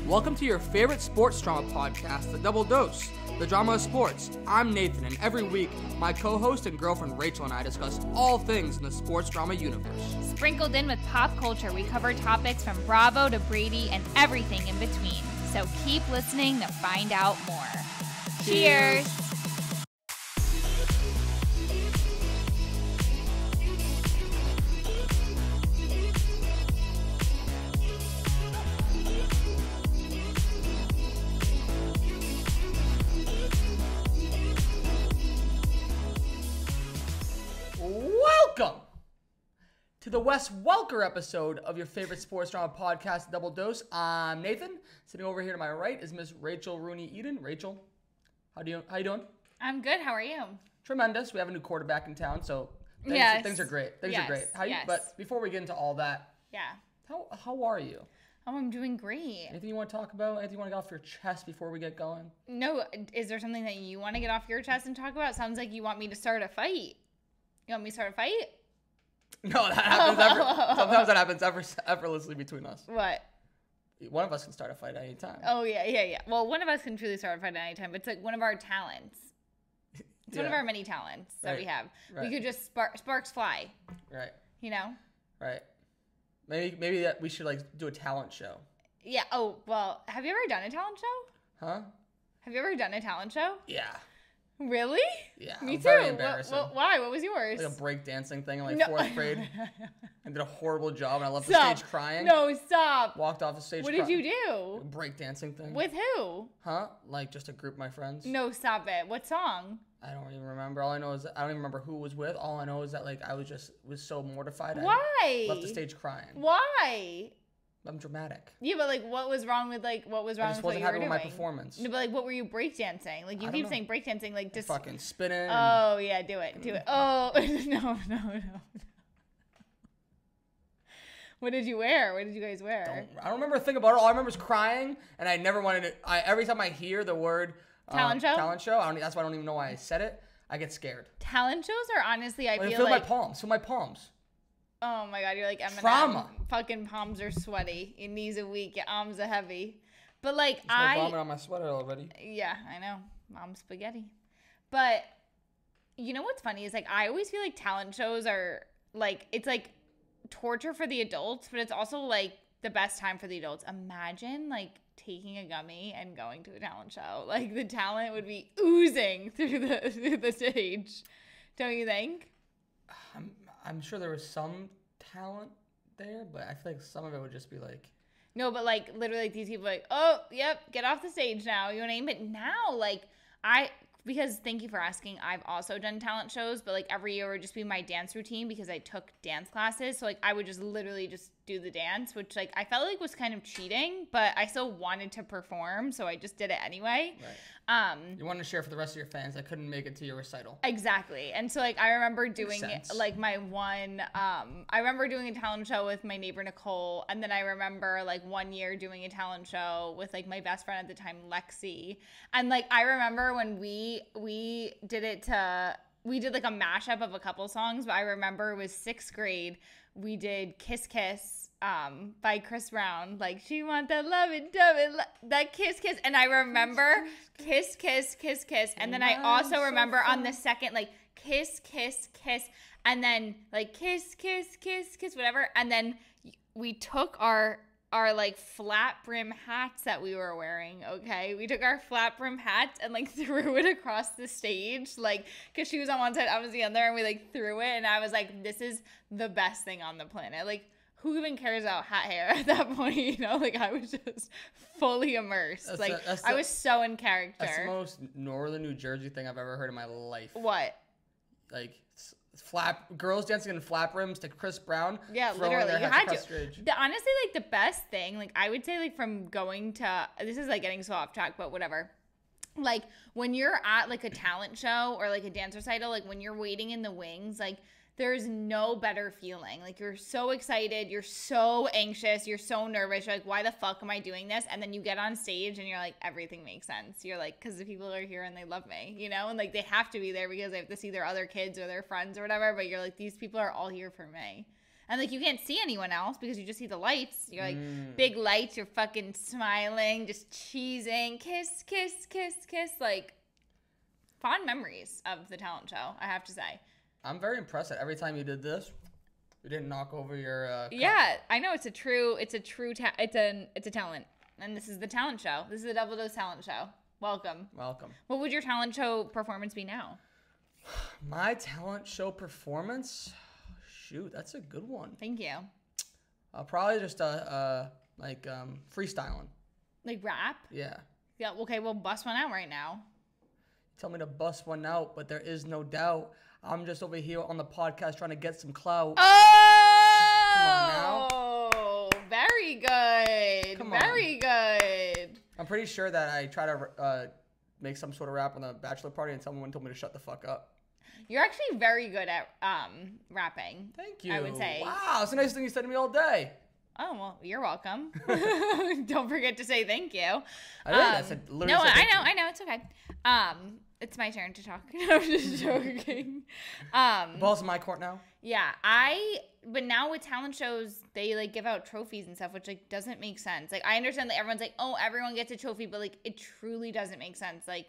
Welcome to your favorite sports drama podcast, The Double Dose, the drama of sports. I'm Nathan, and every week, my co-host and girlfriend Rachel and I discuss all things in the sports drama universe. Sprinkled in with pop culture, we cover topics from Bravo to Brady and everything in between. So keep listening to find out more. Cheers! Welcome to the Wes Welker episode of your favorite sports drama podcast, Double Dose. I'm Nathan. Sitting over here to my right is Miss Rachel Rooney-Eden. Rachel, how you doing? I'm good. How are you? Tremendous. We have a new quarterback in town, so things are great. Things are great. But before we get into all that, how are you? Oh, I'm doing great. Anything you want to talk about? Anything you want to get off your chest before we get going? No. Is there something that you want to get off your chest and talk about? Sounds like you want me to start a fight. You want me to start a fight? No, that happens. Sometimes that happens effortlessly between us. What? One of us can start a fight at any time. Oh, yeah. Well, one of us can truly start a fight at any time, but it's like one of our talents. It's one of our many talents that we have. Right. We could just sparks fly. Right. You know? Right. Maybe that we should do a talent show. Yeah. Oh, well, have you ever done a talent show? Huh? Have you ever done a talent show? Yeah. Really? Yeah. Me too. Very embarrassing. Why? What was yours? Like a break dancing thing in fourth grade. I did a horrible job and I left the stage crying. No, stop. Walked off the stage What did you do? A break dancing thing. With who? Huh? Just a group of my friends. No, stop it. What song? I don't even remember. All I know is I don't even remember who it was with. All I know is that I was so mortified. Why? I left the stage crying. Why? I'm dramatic. Yeah, but what was wrong with what you were doing? I just wasn't happy with my performance. No, but what were you breakdancing? You keep saying breakdancing, just fucking spinning. Oh yeah, do it. Oh no. What did you wear? What did you guys wear? I don't remember a thing about it. All I remember is crying, and I never wanted to. Every time I hear the word talent show, that's why I don't even know why I said it. I get scared. Talent shows are honestly, I feel my palms. Feel my palms. Oh my god, you're like Eminem. Trauma. Fucking palms are sweaty. Your knees are weak. Your arms are heavy. But There's no vomit on my sweater already. Yeah, I know. Mom's spaghetti. But you know what's funny is I always feel like talent shows are it's torture for the adults, but it's also the best time for the adults. Imagine taking a gummy and going to a talent show. The talent would be oozing through the stage. Don't you think? I'm sure there was some talent there, but I feel like some of it would just be No, but literally these people oh, yep, get off the stage now. You know what I mean? But now, because thank you for asking, I've also done talent shows, but every year would just be my dance routine because I took dance classes. So I would just literally just do the dance, which I felt was kind of cheating, but I still wanted to perform, so I just did it anyway. Right. You wanted to share for the rest of your fans that couldn't make it to your recital. Exactly. And so I remember doing my one I remember doing a talent show with my neighbor Nicole, and then I remember one year doing a talent show with my best friend at the time, Lexi. And I remember when we did it we did a mashup of a couple songs, but I remember it was 6th grade. We did Kiss Kiss by Chris Brown. She want that love and dove it, that kiss kiss. And I remember kiss kiss kiss kiss. And then I also remember on the second kiss kiss kiss, and then kiss kiss kiss kiss whatever. And then we took our flat brim hats that we were wearing, okay? We took our flat brim hats and threw it across the stage, because she was on one side, I was the other, and we threw it, and I was this is the best thing on the planet. Who even cares about hat hair at that point, you know? I was just fully immersed. I was so in character. That's the most northern New Jersey thing I've ever heard in my life. What? Girls dancing in flat brims to Chris Brown. Yeah, literally. You had to. Honestly, the best thing, I would say, from going to, this is getting so off track, but whatever. When you're at a talent show or a dance recital, when you're waiting in the wings, there's no better feeling. You're so excited, you're so anxious, you're so nervous, you're why the fuck am I doing this? And then you get on stage and you're everything makes sense. You're because the people are here and they love me, you know? And they have to be there because they have to see their other kids or their friends or whatever, but you're these people are all here for me. And like you can't see anyone else because you just see the lights. You're like big lights. You're fucking smiling, just cheesing, kiss, kiss, kiss, kiss. Like fond memories of the talent show, I have to say. I'm very impressed that every time you did this, you didn't knock over your. Yeah, I know it's a talent, and this is the talent show. This is the Double Dose talent show. Welcome. What would your talent show performance be now? My talent show performance? Shoot, that's a good one. Thank you. Probably just freestyling. Like rap? Yeah. Yeah. Okay, we'll bust one out right now. Tell me to bust one out, but there is no doubt. I'm just over here on the podcast trying to get some clout. Oh! Come on now. Very good. Very good. I'm pretty sure that I try to make some sort of rap on the bachelor party and someone told me to shut the fuck up. You're actually very good at rapping. Thank you. I would say. Wow, it's a nice thing you said to me all day. Oh, well, you're welcome. Don't forget to say thank you. I know. It's okay. It's my turn to talk. I'm just joking. The ball's in my court now. Yeah, but now with talent shows, they like give out trophies and stuff, which like doesn't make sense. Like I understand that everyone's like, oh, everyone gets a trophy, but like it truly doesn't make sense. Like,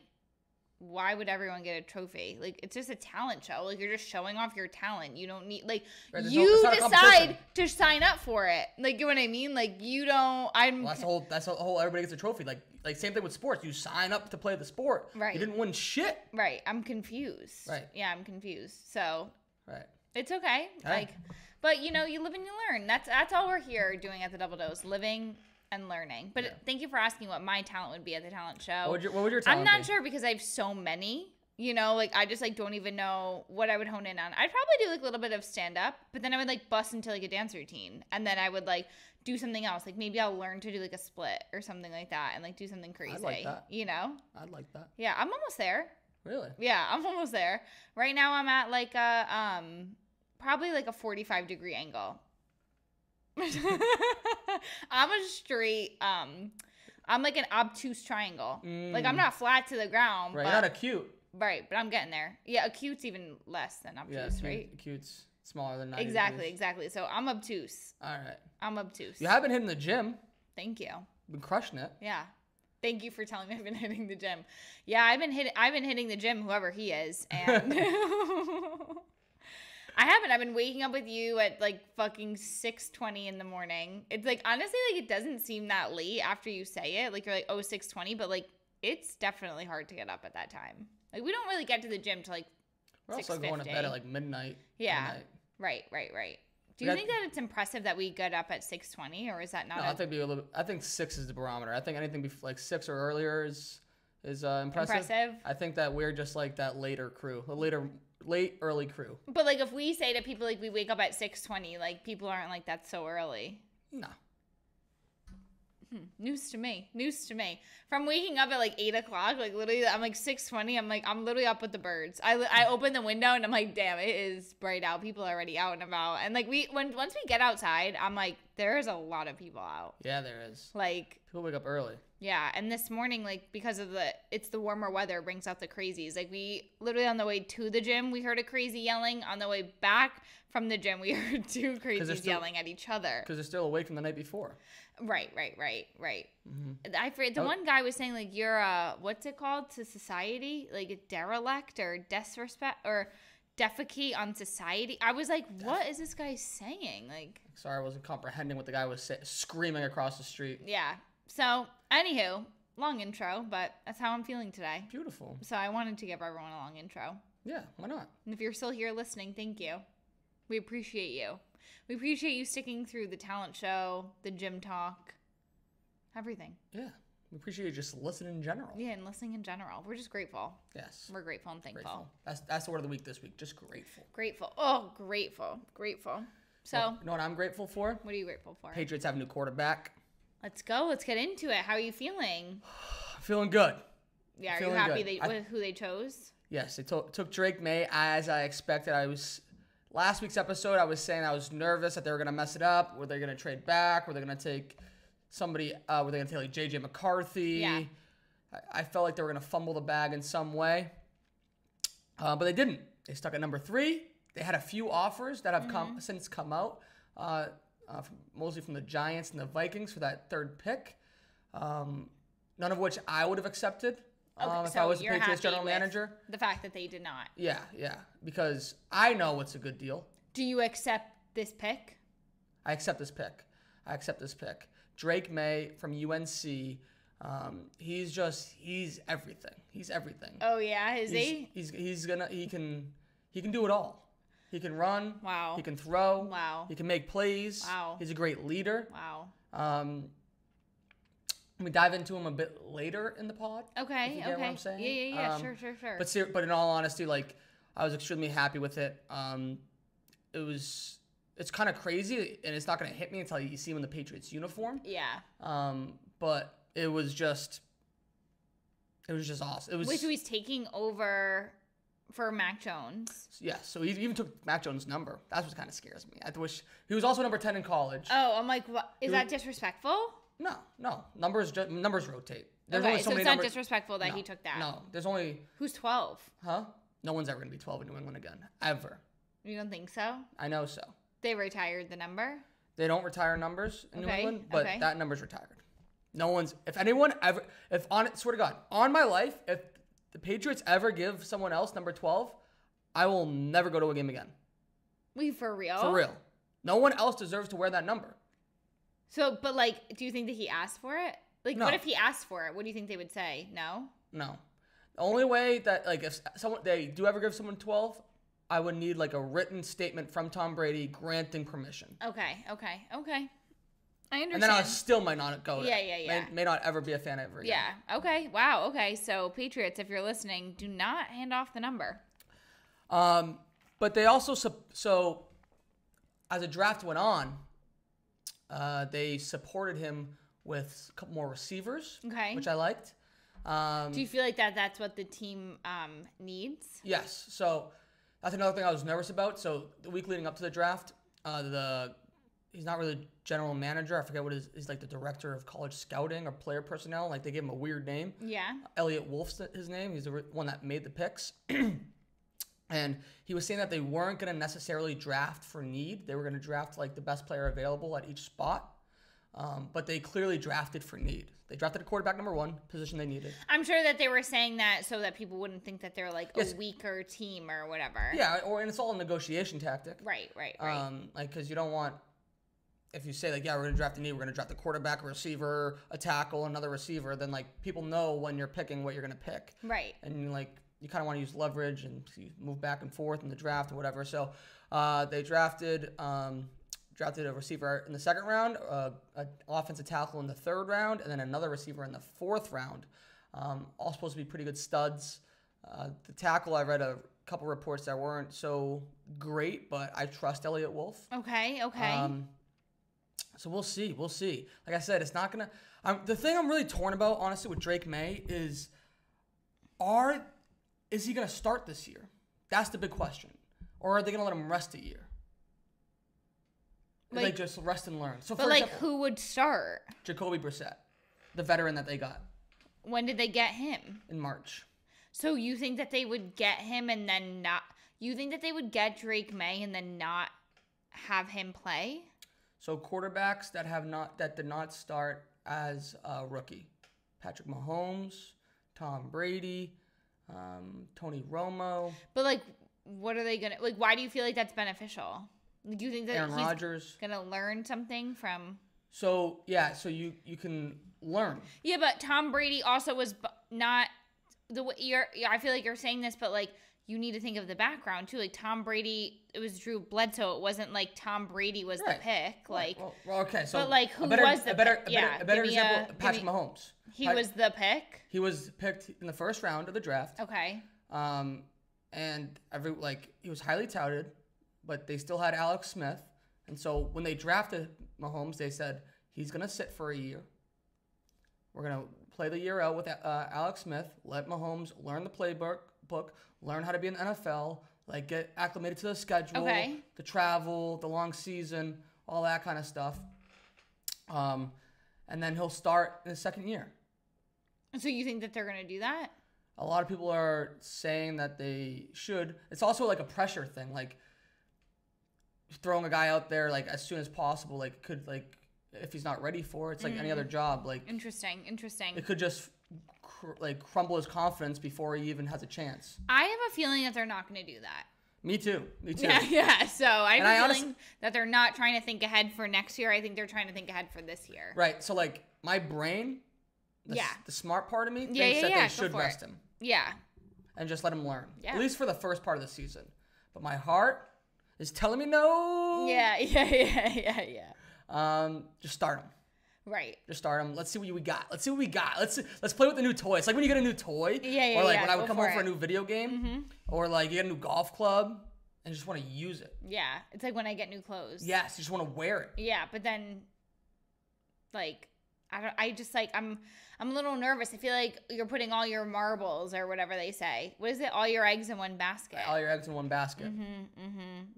why would everyone get a trophy? Like, it's just a talent show. Like, you're just showing off your talent. You don't need, like, you decide to sign up for it. Like, you know what I mean? Like, you don't, well, that's the whole, everybody gets a trophy. Like, same thing with sports. You sign up to play the sport. Right. You didn't win shit. Right. I'm confused. Right. Yeah, I'm confused. So. Right. It's okay. Like, but, you know, you live and you learn. That's all we're here doing at the Double Dose. Living and learning. But thank you for asking what my talent would be at the talent show. What would your talent I'm not sure because I have so many, you know, like I just like don't even know what I would hone in on. I'd probably do like a little bit of stand up, but then I would like bust into like a dance routine and then I would like do something else. Like maybe I'll learn to do like a split or something like that and like do something crazy. I'd like that. You know? I'd like that. Yeah, I'm almost there. Really? Yeah, I'm almost there. Right now I'm at like a probably like a 45-degree angle. I'm a straight I'm like an obtuse triangle. Like I'm not flat to the ground. Right, you're not acute. Right, but I'm getting there. Yeah, acute's even less than obtuse, right? Acute's smaller than 90 Exactly. So I'm obtuse. All right. I'm obtuse. You have been hitting the gym. Thank you. Been crushing it. Yeah. Thank you for telling me I've been hitting the gym. Yeah, I've been hitting the gym, whoever he is, and I haven't. I've been waking up with you at like fucking 6:20 in the morning. It's like honestly, like it doesn't seem that late after you say it. Like you're like, oh, 6:20, but like it's definitely hard to get up at that time. Like we don't really get to the gym till like 6:50. We're also going to bed at like midnight. Yeah. Right. Do you think that it's impressive that we get up at 6:20, or is that not? No, I think 6 is the barometer. I think anything like 6 or earlier is impressive. I think that we're just like that later crew, late early crew. But like if we say to people like we wake up at 6:20, like people aren't like that's so early. No. News to me. From waking up at like 8 o'clock, like literally I'm like 6:20. I'm literally up with the birds. I open the window and I'm like, damn, it is bright out. People are already out and about. And like once we get outside, I'm like, there is a lot of people out. Yeah, there is. Like people wake up early. Yeah, and this morning, like because of it's the warmer weather brings out the crazies. Like we literally on the way to the gym, we heard a crazy yelling. On the way back from the gym, we heard two crazies yelling at each other. Because they're still awake from the night before. Right. Mm-hmm. I forget. The one guy was saying like you're what's it called to society? Like a derelict or disrespect or defecate on society. I was like, what is this guy saying? Like, sorry, I wasn't comprehending what the guy was screaming across the street. Yeah. So, anywho, long intro, but that's how I'm feeling today. Beautiful. So I wanted to give everyone a long intro. Yeah, why not? And if you're still here listening, thank you. We appreciate you. We appreciate you sticking through the talent show, the gym talk, everything. Yeah. We appreciate you just listening in general. Yeah, and listening in general. We're just grateful. Yes. We're grateful and thankful. Grateful. That's the word of the week this week. Just grateful. Grateful. Oh, grateful. So. Well, you know what I'm grateful for? What are you grateful for? Patriots have a new quarterback. Let's go. Let's get into it. How are you feeling? Feeling good. Yeah, are you happy with who they chose? Yes, they took Drake Maye as I expected. Last week's episode, I was saying I was nervous that they were going to mess it up. Were they going to trade back? Were they going to take somebody? Were they going to take like JJ McCarthy? Yeah. I felt like they were going to fumble the bag in some way. But they didn't. They stuck at number 3. They had a few offers that have since come out. mostly from the Giants and the Vikings for that third pick. None of which I would have accepted if I was the Patriots general manager. The fact that they did not. Yeah, because I know it's a good deal. Do you accept this pick? I accept this pick. Drake Maye from UNC. He's everything. He's everything. Oh yeah, he can do it all. He can run. Wow. He can throw. Wow. He can make plays. Wow. He's a great leader. Wow. Let me dive into him a bit later in the pod. Okay. If you get what I'm saying. Yeah. Sure. But in all honesty, like, I was extremely happy with it. It's kind of crazy, and it's not going to hit me until you see him in the Patriots uniform. Yeah. But it was just awesome. Which he's taking over for Mac Jones. Yeah, so he even took Mac Jones' number. That's what kind of scares me. I wish he was also number 10 in college. Oh, I'm like, what? Is that disrespectful? No. Numbers rotate. There's only so it's not disrespectful that he took that. No, there's only... Who's 12? Huh? No one's ever going to be 12 in New England again. Ever. You don't think so? I know so. They retired the number? They don't retire numbers in New England, but okay. that number's retired. No one's... If anyone ever... Swear to God, on my life, if the Patriots ever give someone else number 12, I will never go to a game again. Wait, for real? For real. No one else deserves to wear that number. So, but like, do you think that he asked for it? Like, No. What if he asked for it? What do you think they would say? No? No. The only way that, like, if they do ever give someone 12, I would need, like, a written statement from Tom Brady granting permission. Okay. I understand. And then I still might not go there. Yeah. May not ever be a fan ever again. Yeah. Okay. Wow. Okay. So, Patriots, if you're listening, do not hand off the number. But they also, so as the draft went on, they supported him with a couple more receivers, which I liked. Do you feel like that's what the team needs? Yes. So that's another thing I was nervous about. So the week leading up to the draft, he's not really general manager. I forget what he's like the director of college scouting or player personnel. Like they gave him a weird name. Yeah. Elliot Wolf's his name. He's the one that made the picks. And he was saying that they weren't going to necessarily draft for need. They were going to draft like the best player available at each spot. But they clearly drafted for need. They drafted a quarterback number 1, position they needed. I'm sure that they were saying that so that people wouldn't think that they're like a weaker team or whatever. Yeah, and it's all a negotiation tactic. Right. Like, because you don't want, if you say like, yeah, we're going to draft a need, we're going to draft a quarterback, a receiver, a tackle, another receiver, then like people know when you're picking what you're going to pick. Right. And like, you kind of want to use leverage and move back and forth in the draft or whatever. So they drafted a receiver in the second round, an offensive tackle in the third round, and then another receiver in the fourth round. All supposed to be pretty good studs. The tackle, I read a couple reports that weren't so great, but I trust Elliot Wolf. Okay. So we'll see. Like I said, it's not going to... the thing I'm really torn about, honestly, with Drake Maye is he going to start this year? That's the big question. Or are they going to let him rest a year? Like just rest and learn. So, but for example, who would start? Jacoby Brissett, the veteran that they got. When did they get him? In March. So you think that they would get him and then not... You think that they would get Drake Maye and then not have him play? So quarterbacks that did not start as a rookie. Patrick Mahomes, Tom Brady, Tony Romo. But like, what are they gonna like? Why do you feel like that's beneficial? Do you think that Aaron Rodgers gonna learn something from? So you can learn. Yeah, but Tom Brady also was not the way I feel like you're saying this, but like you need to think of the background too. Like Tom Brady, it was Drew Bledsoe. It wasn't like Tom Brady was the pick. Like, well, okay. So, but like, who was the better example? Patrick Mahomes. He was the pick. He was picked in the first round of the draft. Okay. And he was highly touted, but they still had Alex Smith, and so when they drafted Mahomes, they said he's gonna sit for a year. We're gonna play the year out with Alex Smith. Let Mahomes learn the playbook, learn how to be in the NFL, like get acclimated to the schedule, the travel, the long season, all that kind of stuff. And then he'll start in the second year. So you think that they're going to do that? A lot of people are saying that they should. It's also like a pressure thing. Like throwing a guy out there like as soon as possible, like could like if he's not ready for it, it's like any other job. Like interesting. It could just crumble his confidence before he even has a chance. I have a feeling that they're not going to do that. Me too. Yeah. So I have a feeling that they're not trying to think ahead for next year. I think they're trying to think ahead for this year. Right. So like my brain, the smart part of me thinks that they should rest him. Yeah. And just let him learn. Yeah. At least for the first part of the season. But my heart is telling me no. Yeah. Just start him. Right. Just start him. Let's see what we got. Let's play with the new toy. It's like when you get a new toy. Yeah. Or like when I would come home for a new video game. Or like you get a new golf club and just want to use it. Yeah. It's like when I get new clothes. Yes, you just want to wear it. Yeah, but then like I'm a little nervous. I feel like you're putting all your marbles or whatever they say. What is it? All your eggs in one basket. All your eggs in one basket.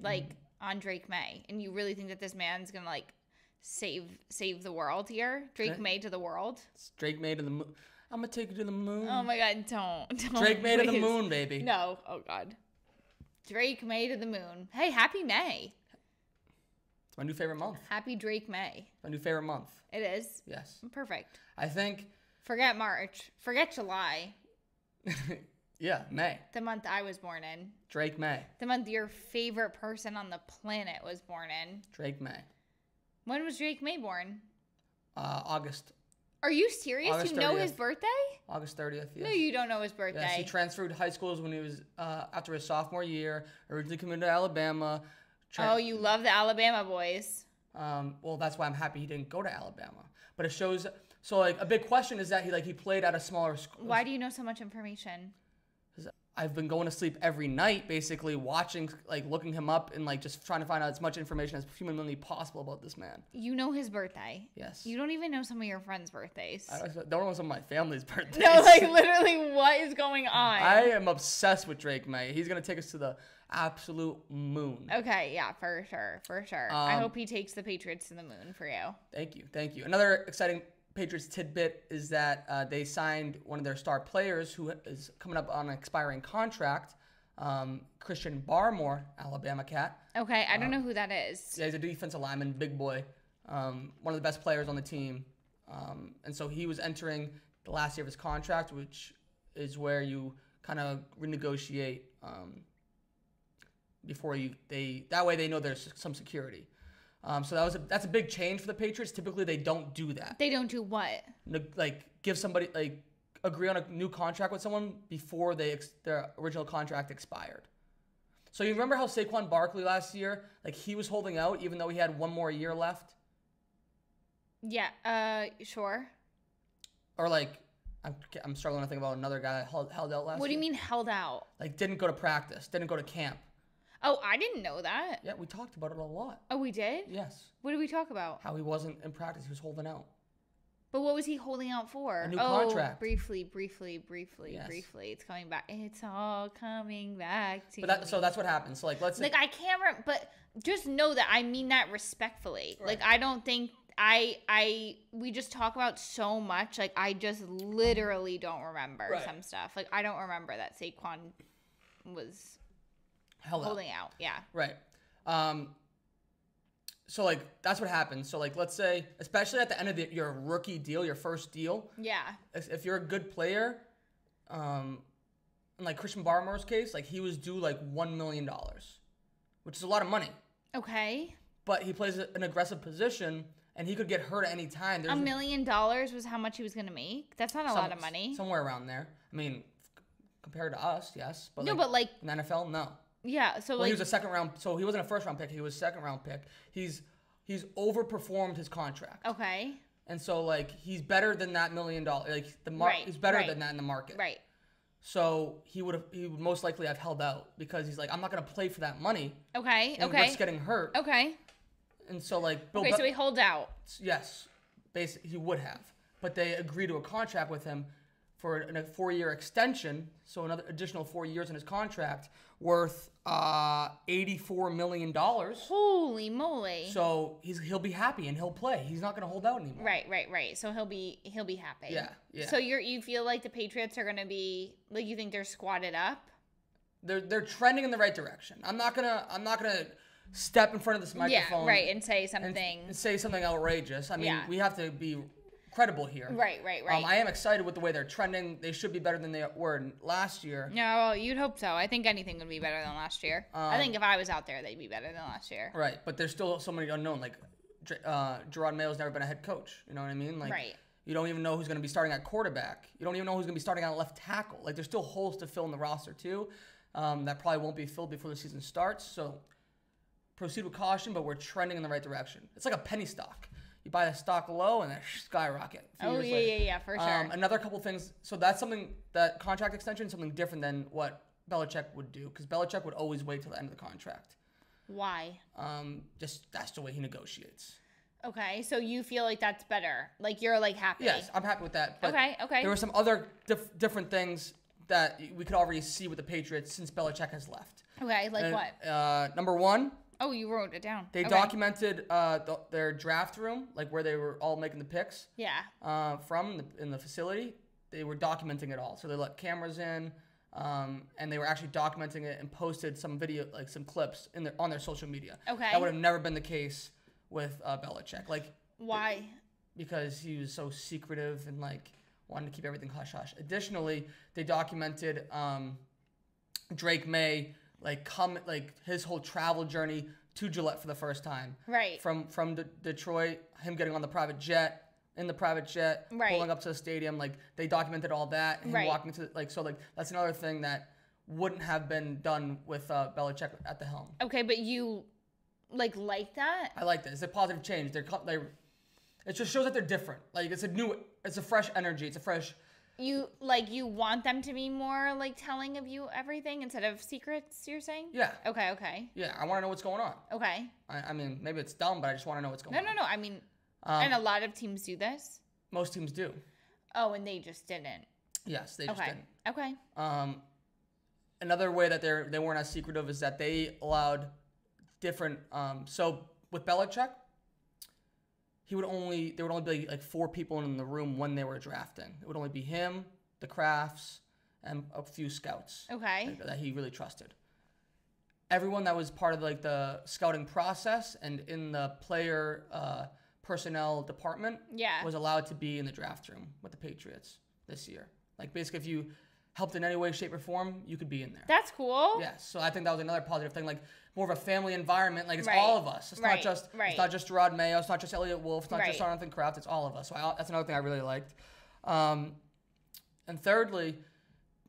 Like on Drake May. And you really think that this man's going to like save the world here? Drake May to the world? It's Drake May to the moon. I'm going to take you to the moon. Oh my God, don't. Drake May to the moon, baby. No. Oh God. Drake May to the moon. Hey, happy May. It's my new favorite month. Happy Drake May. My new favorite month. It is? Yes. Perfect. I think. Forget March. Forget July. Yeah, May. The month I was born in. Drake May. The month your favorite person on the planet was born in. Drake May. When was Drake May born? August. Are you serious? August you know 30th. His birthday? August 30th, yes. No, you don't know his birthday. Yes, he transferred high schools when he was after his sophomore year. Originally committed to Alabama. Oh, you love the Alabama boys. Well, that's why I'm happy he didn't go to Alabama. But it shows. So, like, a big question is that he played at a smaller school. Why do you know so much information? I've been going to sleep every night, basically watching, like, looking him up and, like, just trying to find out as much information as humanly possible about this man. You know his birthday. Yes. You don't even know some of your friends' birthdays. I don't know some of my family's birthdays. No, like, literally, what is going on? I am obsessed with Drake May. He's going to take us to the absolute moon. Okay, yeah, for sure. I hope he takes the Patriots to the moon for you. Thank you. Another exciting Patriots tidbit is that they signed one of their star players who is coming up on an expiring contract, Christian Barmore, Alabama cat. Okay, I don't know who that is. Yeah, he's a defensive lineman, big boy, one of the best players on the team. And so he was entering the last year of his contract, which is where you kind of renegotiate before that way they know there's some security. So that's a big change for the Patriots. Typically, they don't do that. They don't do what? Like give somebody agree on a new contract with someone before their original contract expired. So you remember how Saquon Barkley last year, like he was holding out even though he had one more year left? Yeah. Sure. Or like I'm struggling to think about another guy that held out last year. What do you mean held out? Like didn't go to practice, didn't go to camp. Oh, I didn't know that. Yeah, we talked about it a lot. Oh, we did? Yes. What did we talk about? How he wasn't in practice. He was holding out. But what was he holding out for? A new contract. Briefly. Yes. It's coming back. It's all coming back to So that's what happens. So, like, let's say... Like, I can't... But just know that I mean that respectfully. Right. Like, I don't think... We just talk about so much. Like, I just literally don't remember some stuff. Like, I don't remember that Saquon was... holding out. Yeah. Right. So, like, that's what happens. So, like, let's say, especially at the end of your rookie deal, your first deal. Yeah. If you're a good player, in, like, Christian Barmore's case, like, he was due, like, $1 million, which is a lot of money. Okay. But he plays an aggressive position, and he could get hurt at any time. $1 million was how much he was going to make? That's not a lot of money. Somewhere around there. I mean, compared to us, yes. But no, but, like... in the NFL, no. Yeah, so he was a second round, so he wasn't a first round pick. He was a second round pick. He's overperformed his contract. Okay. And so like he's better than that $1 million. Like he's better than that in the market. Right. So he would most likely have held out because he's like, I'm not gonna play for that money. Okay. And risk getting hurt. Okay. And so like so he holds out. Yes, basically he would have, but they agreed to a contract with him for a 4-year extension, so another additional 4 years in his contract, worth $84 million. Holy moly! So he'll be happy and he'll play. He's not going to hold out anymore. Right. So he'll be happy. Yeah. So you feel like the Patriots are going to be like, you think they're squatted up? They're trending in the right direction. I'm not gonna step in front of this microphone. Yeah, right, and say something. And say something outrageous. I mean, we have to be credible here. Right. I am excited with the way they're trending. They should be better than they were last year. No, you'd hope so. I think anything would be better than last year. I think if I was out there, they'd be better than last year. Right, but there's still so many unknown. Like, Gerard Mayo's never been a head coach. You know what I mean? Like, right. You don't even know who's going to be starting at quarterback. You don't even know who's going to be starting at left tackle. Like, there's still holes to fill in the roster, too. That probably won't be filled before the season starts. So, proceed with caution, but we're trending in the right direction. It's like a penny stock. You buy the stock low and then skyrocket. Oh, yeah, for sure. Another couple things. So, that's something, that contract extension is something different than what Belichick would do. Because Belichick would always wait till the end of the contract. Why? Just that's the way he negotiates. Okay, so you feel like that's better. Like, you're, like, happy. Yes, I'm happy with that. But okay. There were some other different things that we could already see with the Patriots since Belichick has left. Okay, like what? Number one. Oh, you wrote it down. They documented their draft room, like where they were all making the picks. Yeah. In the facility. They were documenting it all. So they let cameras in, and they were actually documenting it and posted some video, like some clips on their social media. Okay. That would have never been the case with Belichick. Like, why? Because he was so secretive and like wanted to keep everything hush hush. Additionally, they documented Drake Maye like his whole travel journey to Gillette for the first time. Right. From Detroit, him getting on the private jet, right. pulling up to the stadium. Like, they documented all that. Him right. walking to that's another thing that wouldn't have been done with Belichick at the helm. Okay, but you like that? I like that. It's a positive change. It just shows that they're different. Like, it's a fresh energy. It's a fresh. You want them to be more like telling of you everything instead of secrets, you're saying? Yeah. Okay. Yeah, I want to know what's going on. Okay. I mean, maybe it's dumb, but I just want to know what's going on. No. I mean, and a lot of teams do this. Most teams do. Oh, and they just didn't. Yes, they just didn't. Okay. Another way that they weren't as secretive is that they allowed different. So with Belichick, there would only be like 4 people in the room when they were drafting. It would only be him, the Crafts, and a few scouts. Okay. That he really trusted. Everyone that was part of like the scouting process and in the player personnel department was allowed to be in the draft room with the Patriots this year. Like, basically, if you helped in any way, shape, or form, you could be in there. That's cool. Yes. So I think that was another positive thing. Like, more of a family environment. Like, it's all of us. It's not just Gerard Mayo. It's not just Elliott Wolf. It's not just Jonathan Kraft. It's all of us. So that's another thing I really liked. And thirdly,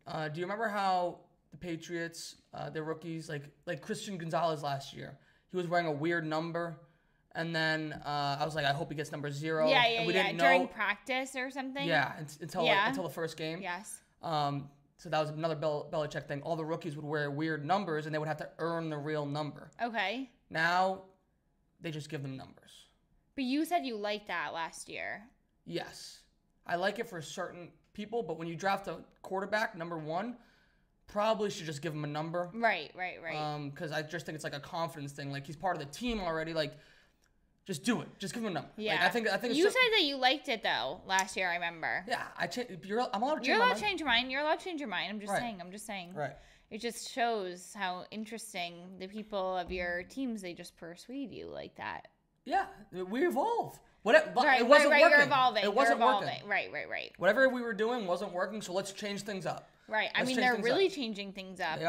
do you remember how the Patriots, their rookies, like Christian Gonzalez last year, he was wearing a weird number, and then I was like, I hope he gets number 0. Yeah. And we didn't know during practice or something. Yeah, until the first game. Yes. So that was another Belichick thing. All the rookies would wear weird numbers, and they would have to earn the real number. Okay. Now, they just give them numbers. But you said you liked that last year. Yes. I like it for certain people, but when you draft a quarterback, number 1, probably should just give him a number. Right. Because I just think it's like a confidence thing. Like, he's part of the team already. Like, just do it. Just give him a number. Yeah. Like, I think you said that you liked it though last year. I remember. Yeah. I'm allowed to change You're my allowed mind. to change your mind. You're allowed to change your mind. I'm just saying. Right. It just shows how interesting the people of your teams, they just persuade you like that. Yeah. We evolve. It wasn't working. You're evolving. It wasn't working. Right. Whatever we were doing wasn't working, so let's change things up. Right. I mean, they're really changing things up. They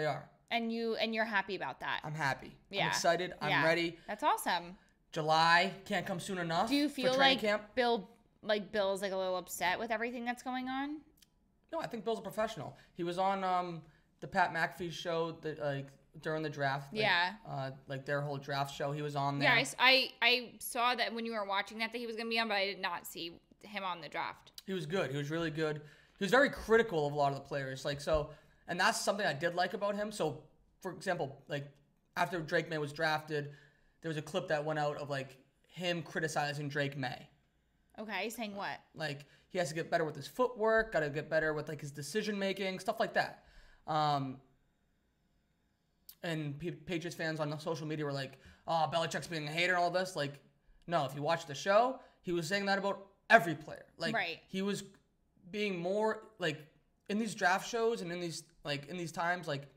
are. And you're happy about that. I'm happy. Yeah. I'm excited. I'm ready. That's awesome. July can't come soon enough. Do you feel like camp. Bill's like a little upset with everything that's going on? No, I think Bill's a professional. He was on the Pat McAfee show that during the draft. Like their whole draft show. He was on there. Yeah, I saw that when you were watching that he was going to be on, but I did not see him on the draft. He was good. He was really good. He was very critical of a lot of the players. And that's something I did like about him. So, for example, like after Drake Maye was drafted, there was a clip that went out of like him criticizing Drake Maye. Okay, saying what? Like, he has to get better with his footwork, got to get better with like his decision making, stuff like that. And Patriots fans on social media were like, "Oh, Belichick's being a hater and all this." Like, no, if you watch the show, he was saying that about every player. Like, he was being more like in these draft shows and in these times, like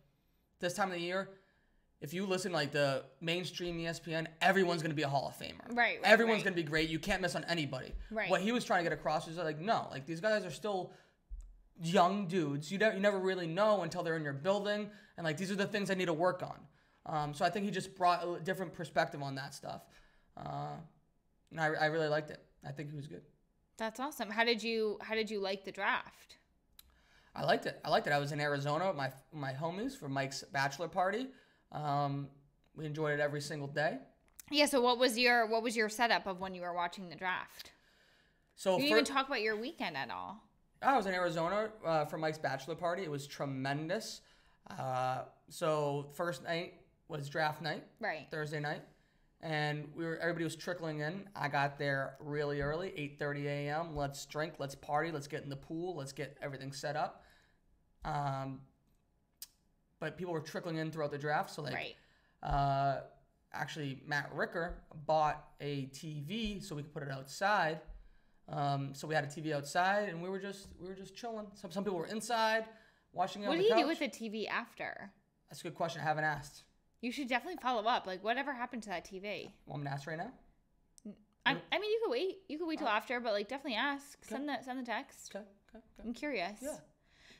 this time of the year, if you listen to like the mainstream ESPN, everyone's going to be a Hall of Famer. Right. Everyone's going to be great. You can't miss on anybody. Right. What he was trying to get across was like, no, like these guys are still young dudes. You never really know until they're in your building, and like these are the things I need to work on. So I think he just brought a different perspective on that stuff, and I really liked it. I think he was good. That's awesome. How did you like the draft? I liked it. I was in Arizona with my homies for Mike's bachelor party. We enjoyed it every single day. Yeah. So what was your setup of when you were watching the draft? So you didn't even talk about your weekend at all. I was in Arizona for Mike's bachelor party. It was tremendous. So first night was draft night, right? Thursday night, and everybody was trickling in. I got there really early, 8:30 a.m. Let's drink, let's party, let's get in the pool, let's get everything set up. But people were trickling in throughout the draft, so like, right. Actually, Matt Ricker bought a TV so we could put it outside. So we had a TV outside, and we were just chilling. Some people were inside watching it on the couch. What do you do with the TV after? That's a good question. I haven't asked. You should definitely follow up. Like, whatever happened to that TV? Want me to ask right now? I mean, you could wait. You could wait till after, but like, definitely ask. Okay. Send the text. Okay. I'm curious. Yeah.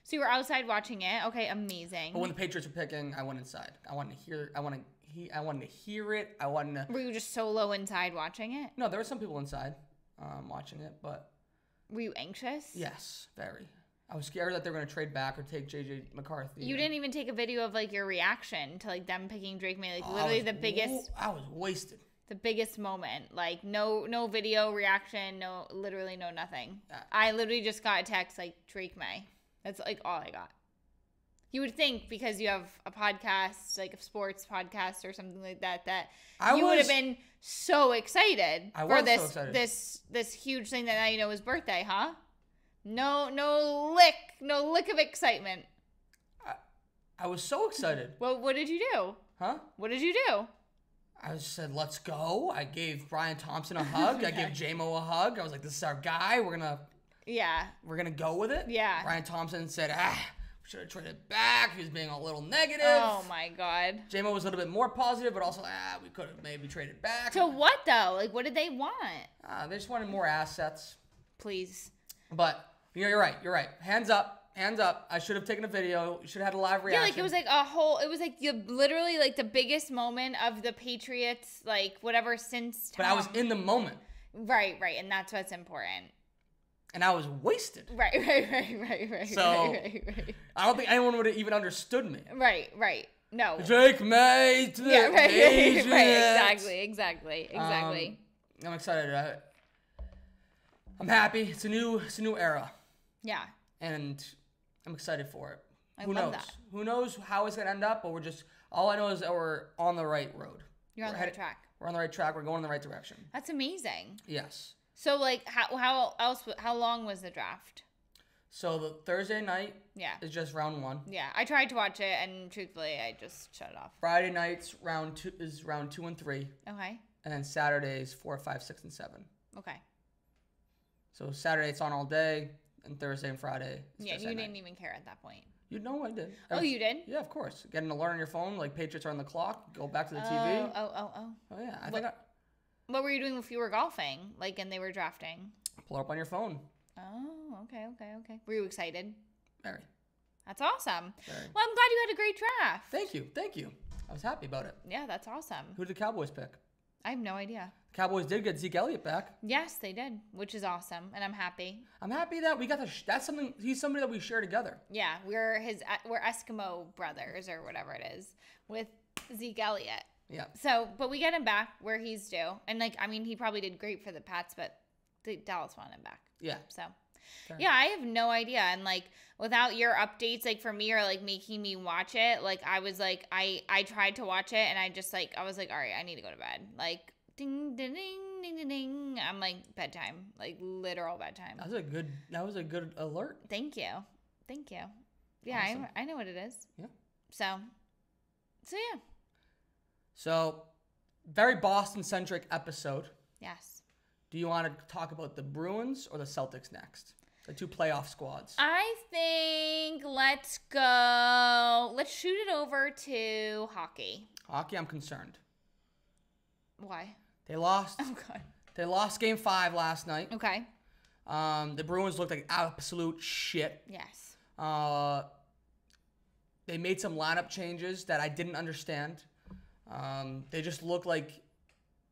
So you were outside watching it. Okay, amazing. But when the Patriots were picking, I went inside. I wanted to hear it. I wanted to. Were you just solo inside watching it? No, there were some people inside, watching it, but. Were you anxious? Yes, very. I was scared that they were going to trade back or take J.J. McCarthy. You didn't even take a video of like your reaction to like them picking Drake Maye. Like literally the biggest. I was wasted. The biggest moment. Like no video reaction. Literally no nothing. I literally just got a text like Drake Maye. That's like all I got. You would think because you have a podcast, like a sports podcast or something like that, you would have been so excited for this huge thing that now you know his birthday, huh? No lick of excitement. I was so excited. Well, what did you do? Huh? What did you do? I just said, let's go. I gave Brian Thompson a hug. I gave J-Mo a hug. I was like, this is our guy. We're gonna go with it. Yeah. Brian Thompson said, we should have traded back. He was being a little negative. Oh my God. J-Mo was a little bit more positive, but also, we could have maybe traded back. So what though? Like, what did they want? They just wanted more assets. Please. But you're right. Hands up. I should have taken a video. You should have had a live reaction. Yeah, like it was like literally like the biggest moment of the Patriots, like whatever since Tom. But I was in the moment. Right. And that's what's important. And I was wasted. Right. So, right. I don't think anyone would have even understood me. Right. No. Drake Maye to the Patriots. Right, exactly. I'm excited. I'm happy. It's a new era. Yeah. And I'm excited for it. Who knows? Who knows how it's going to end up, but all I know is that we're on the right road. You're on the right track. We're on the right track. We're going in the right direction. That's amazing. Yes. So, like, how long was the draft? So, the Thursday night is just round 1. Yeah. I tried to watch it, and truthfully, I just shut it off. Friday night's round 2 and 3. Okay. And then Saturday's 4, 5, 6, and 7. Okay. So, Saturday it's on all day, and Thursday and Friday it's just you didn't even care at that point. You know I did. Oh, you did? Yeah, of course. Getting an alert on your phone, like Patriots are on the clock, go back to the TV. Oh, yeah. What were you doing if you were golfing, like, and they were drafting? Pull it up on your phone. Oh, okay. Were you excited? Very. That's awesome. Very. Well, I'm glad you had a great draft. Thank you. I was happy about it. Yeah, that's awesome. Who did the Cowboys pick? I have no idea. The Cowboys did get Zeke Elliott back. Yes, they did, which is awesome, and I'm happy. I'm happy that we got that's something. He's somebody that we share together. Yeah, we're Eskimo brothers or whatever it is with Zeke Elliott. Yeah. So, but we get him back where he's due, and like, I mean, he probably did great for the Pats, but the Dallas wanted him back. Yeah. So, yeah, I have no idea, and like, without your updates, like for me or like making me watch it, like I was like, I tried to watch it, and I was like, all right, I need to go to bed. Like, ding, ding, ding, ding, ding, ding. I'm like bedtime, like literal bedtime. That was a good alert. Thank you. Yeah, awesome. I know what it is. Yeah. So yeah. So, very Boston-centric episode. Yes. Do you want to talk about the Bruins or the Celtics next? The 2 playoff squads. I think let's shoot it over to hockey. Hockey, I'm concerned. Why? They lost. Oh, God. They lost Game 5 last night. Okay. The Bruins looked like absolute shit. Yes. They made some lineup changes that I didn't understand. They just looked like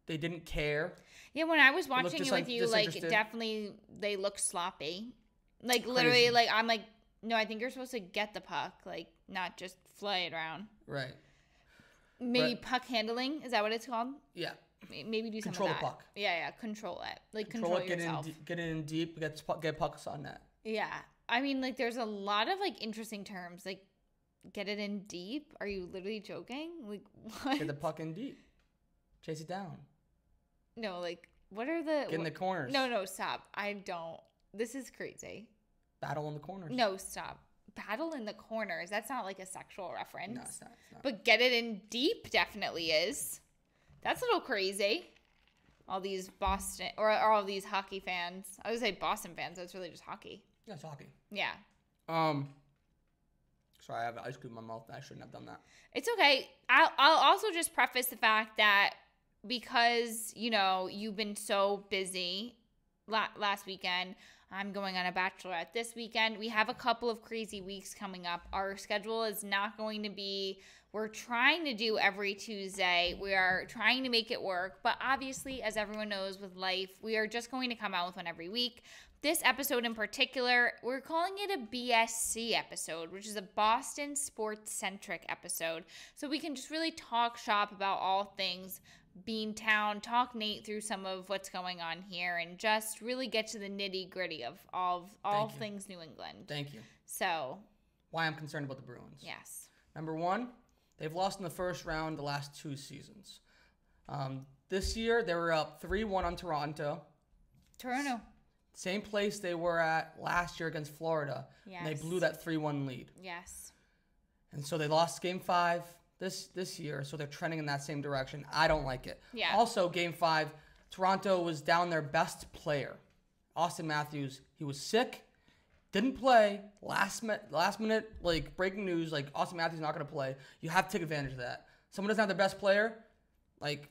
they didn't care. Yeah, when I was watching it with you, like, definitely they looked sloppy. Like, literally, like, I'm like, no, I think you're supposed to get the puck, like, not just fly it around. Right. Maybe puck handling, is that what it's called? Yeah. Maybe do some of that. Control the puck. Yeah, control it. Like, control it, yourself. Get it in deep, get pucks on net. Yeah. I mean, like, there's a lot of, like, interesting terms. Like, get it in deep? Are you literally joking? Like, what? Get the puck in deep. Chase it down. No, like, what are the... Get in the corners. No, stop. I don't. This is crazy. Battle in the corners. No, stop. Battle in the corners. That's not like a sexual reference. No, it's not. But get it in deep definitely is. That's a little crazy. All these Boston, or all these hockey fans. I would say Boston fans. That's really just hockey. Yeah, it's hockey. Yeah. Sorry, I have ice cream in my mouth. I shouldn't have done that. It's okay. I'll also just preface the fact that because, you know, you've been so busy last weekend, I'm going on a bachelorette this weekend. We have a couple of crazy weeks coming up. Our schedule is not going to be, we're trying to do every Tuesday. We are trying to make it work. But obviously, as everyone knows with life, we are just going to come out with one every week. This episode in particular, we're calling it a BSC episode, which is a Boston Sports Centric episode. So we can just really talk shop about all things Beantown, talk Nate through some of what's going on here, and just really get to the nitty gritty of all things New England. Thank you. So, why I'm concerned about the Bruins. Yes. Number one, they've lost in the first round the last 2 seasons. This year, they were up 3-1 on Toronto. Same place they were at last year against Florida. Yes. And they blew that 3-1 lead. Yes. And so they lost Game 5 this year, so they're trending in that same direction. I don't like it. Yeah. Also, Game 5, Toronto was down their best player, Austin Matthews. He was sick, didn't play. Last minute, like, breaking news, like, Austin Matthews not going to play. You have to take advantage of that. Someone doesn't have their best player, like,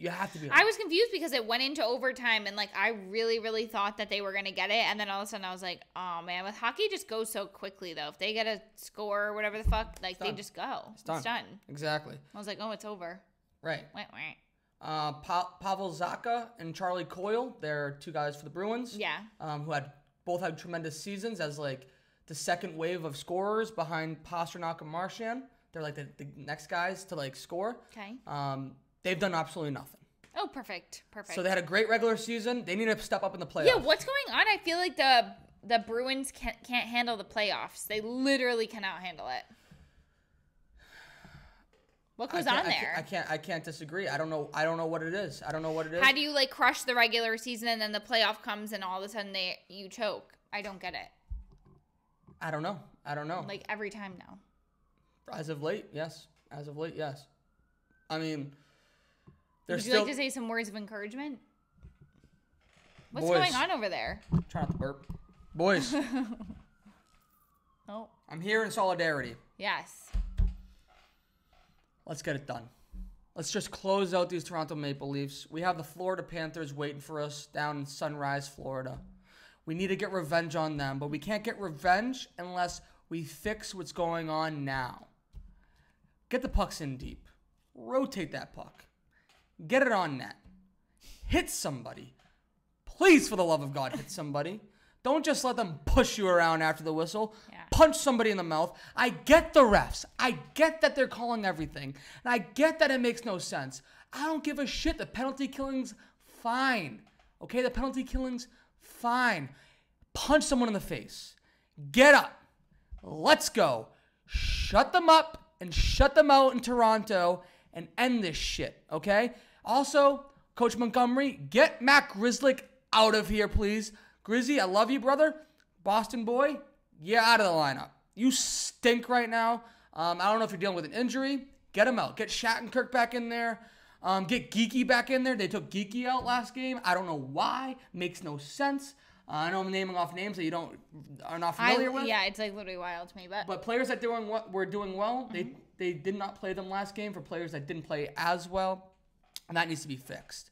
you have to be. I was confused because it went into overtime, and, like, I really, really thought that they were going to get it. And then all of a sudden I was like, oh, man, with hockey, it just goes so quickly, though. If they get a score or whatever the fuck, like, they just go. It's done. Exactly. I was like, oh, it's over. Right. Wah. Pavel Zacha and Charlie Coyle, they're 2 guys for the Bruins. Yeah. Who both had tremendous seasons as, like, the second wave of scorers behind Pastrnak and Marchand. They're, like, the next guys to, like, score. Okay. They've done absolutely nothing. Oh, perfect. So they had a great regular season. They need to step up in the playoffs. Yeah, what's going on? I feel like the Bruins can't handle the playoffs. They literally cannot handle it. What goes on there? I can't disagree. I don't know what it is. I don't know what it is. How do you, like, crush the regular season and then the playoff comes and all of a sudden you choke? I don't get it. I don't know. Like, every time now. As of late, yes. I mean, would you like to say some words of encouragement? What's going on over there? Try not to burp. Boys. Oh. I'm here in solidarity. Yes. Let's get it done. Let's just close out these Toronto Maple Leafs. We have the Florida Panthers waiting for us down in Sunrise, Florida. We need to get revenge on them, but we can't get revenge unless we fix what's going on now. Get the pucks in deep. Rotate that puck. Get it on net. Hit somebody. Please, for the love of God, hit somebody. Don't just let them push you around after the whistle. Yeah. Punch somebody in the mouth. I get the refs. I get that they're calling everything. And I get that it makes no sense. I don't give a shit. The penalty killing's fine. Okay? The penalty killing's fine. Punch someone in the face. Get up. Let's go. Shut them up and shut them out in Toronto and end this shit. Okay? Also, Coach Montgomery, get Matt Grzelcyk out of here, please. Grizzy, I love you, brother. Boston boy, you're out of the lineup. You stink right now. I don't know if you're dealing with an injury. Get him out. Get Shattenkirk back in there. Get Geeky back in there. They took Geeky out last game. I don't know why. Makes no sense. I know I'm naming off names that you are not familiar with. Yeah, it's like literally wild to me. But players that were doing well, they did not play them last game. For players that didn't play as well, and that needs to be fixed.